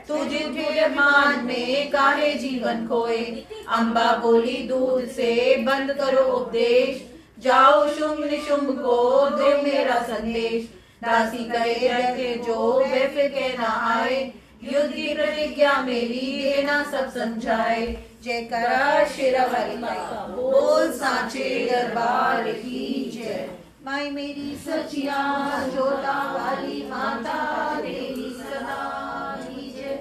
तू जिनके मान में काहे जीवन खोए। अम्बा बोली दूध से बंद करो उपदेश, जाओ शुंभ निशुंभ को दे मेरा संदेश। दासी कहे रहते जो वे फिर कहना आए, युद्ध की प्रतिज्ञा मेरी देना सब समझाए। जयकारा शेरावाली माई का बोल, साचे दरबार की जय। माई मेरी सचिया जोता वाली माता तेरी सदा की जय।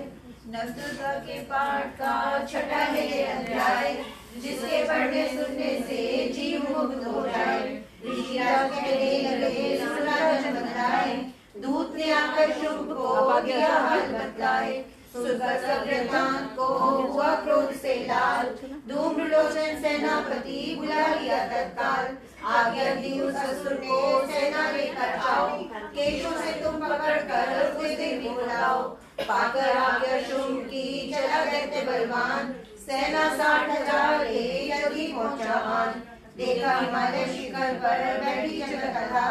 नवदुर्गा के पाठ का छठा है अध्याय, जिस इसके पढ़ने सुनने से जीव मुक्त हो जाए। ऋषिराज कहने लगे सुना जन बतलाए, दूत ने आकर शुंभ को दिया हाल बतलाए। सुनकर सब वृतांत को हुआ क्रोध से लाल, धूम्रलोचन सेनापति बुला लिया तत्काल। आज्ञा दी उस असुर को सेना लेकर आओ, केशों से तुम पकड़ कर उस देवी बुलाओ। पाकर आज्ञा शुंभ की चला दैत्य बलवान, सेना 60,000 ले जल्दी पहुंचा मान। देखा हिमालय शिखर पर बैठी चक्रकला,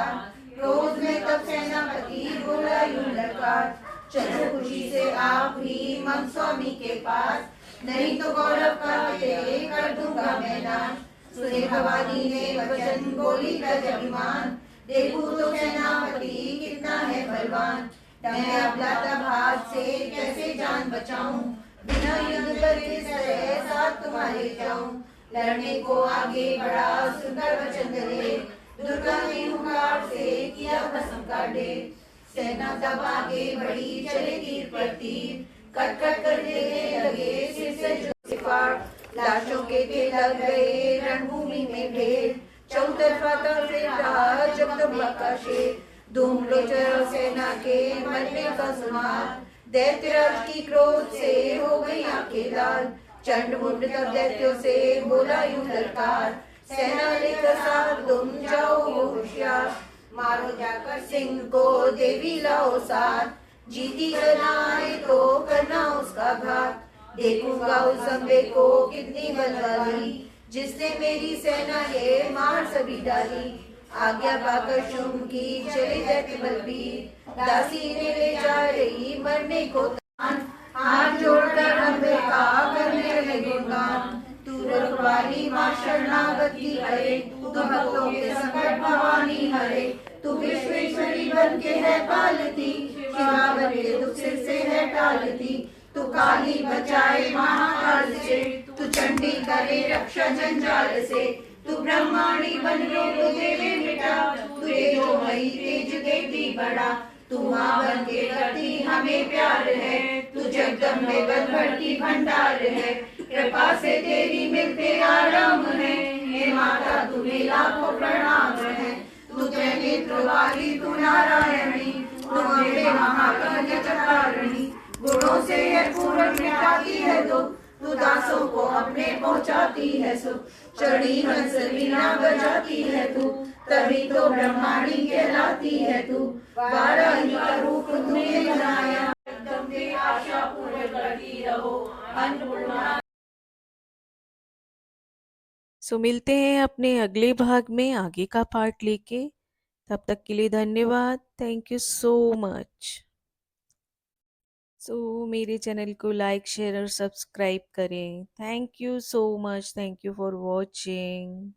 क्रोध में तब सेनापति बोला यूं ललकार, चलो खुशी से आप भी मन स्वामी के पास, नहीं तो गौरव का तेरे कर दूंगा मैं नाश। सुने भवानी ने वचन बोली प्रजभिमान, देखूं तो सेनापति कितना है बलवान। मैं अबलाता भाग से कैसे जान बचाऊं, बिना युद्ध कर किस तरह साथ तुम्हारे जाऊं। लड़ने को आगे बढ़ा सुंदर वचन दे, दुर्गा ने हुंकार से किया भस्म का ढेर। सेना तब आगे बढ़ी चले तीर पर तीर, कट कट कर देने लगे सिर से जो फाड़। लाशों के ढेर लग गए रणभूमि में ढेर, चौतरफा से रहा जगदम्बा का शेर। धूम्रलोचन सेना के मरने का सुमार, दैत्यराज की क्रोध से हो गई आंखें लाल। चंड मुंड तब दैत्यों से बोला यूं ललकार, सेना लेकर साथ तुम जाओ होशियार। मारो जाकर सिंह को देवी लाओ साथ, जीती जनाए तो करना उसका घात। देखूंगा उस अम्बे को कितनी बलवाली, जिसने मेरी सेना ये मार सभी डाली। आज्ञा पाकर शुंभ की चले दैत्य बलबीर, दासी ने ले जा रही मरने को तान। हाथ जोड़कर अम्बे का करने लगे गुणगान, तू रखवाली माँ शरणागति करे, तू भक्तों के संकट भवानी हरे। तू विश्वेश्वरी बन के है पालती, शिवा बन के दुख सिर से है टालती। तू काली बचाए महाकाल से, तू चंडी करे रक्षा जंजाल से। तू ब्रह्माणी बन रोग देवे मिटा, तू तेजोमयी तेज देती बड़ा। तू माँ बन के करती हमें प्यार है, तू जगदम्बे बन भरती भंडार है। कृपा से तेरी मिलते आराम है, हे माता तुम्हें लाखों प्रणाम है। तू नेत्र वाली तू नारायणी, तू अम्बे महाकाल चकारिणी। गुणों से है पूर्ण मिटाती है दुख, तू दासों को अपने पहुंचाती है सुख। चढ़ी हंस वीणा बजाती है तू, तभी तो ब्रह्माणी कहलाती है तू। वाराही का रूप तूने बनाया, जगदम्बे आशा पूर्ण करती रहो अन्नपूर्णा।
सो मिलते हैं अपने अगले भाग में आगे का पार्ट लेके। तब तक के लिए धन्यवाद। Thank you so much. So मेरे चैनल को लाइक शेयर और सब्सक्राइब करें। Thank you so much. Thank you for watching.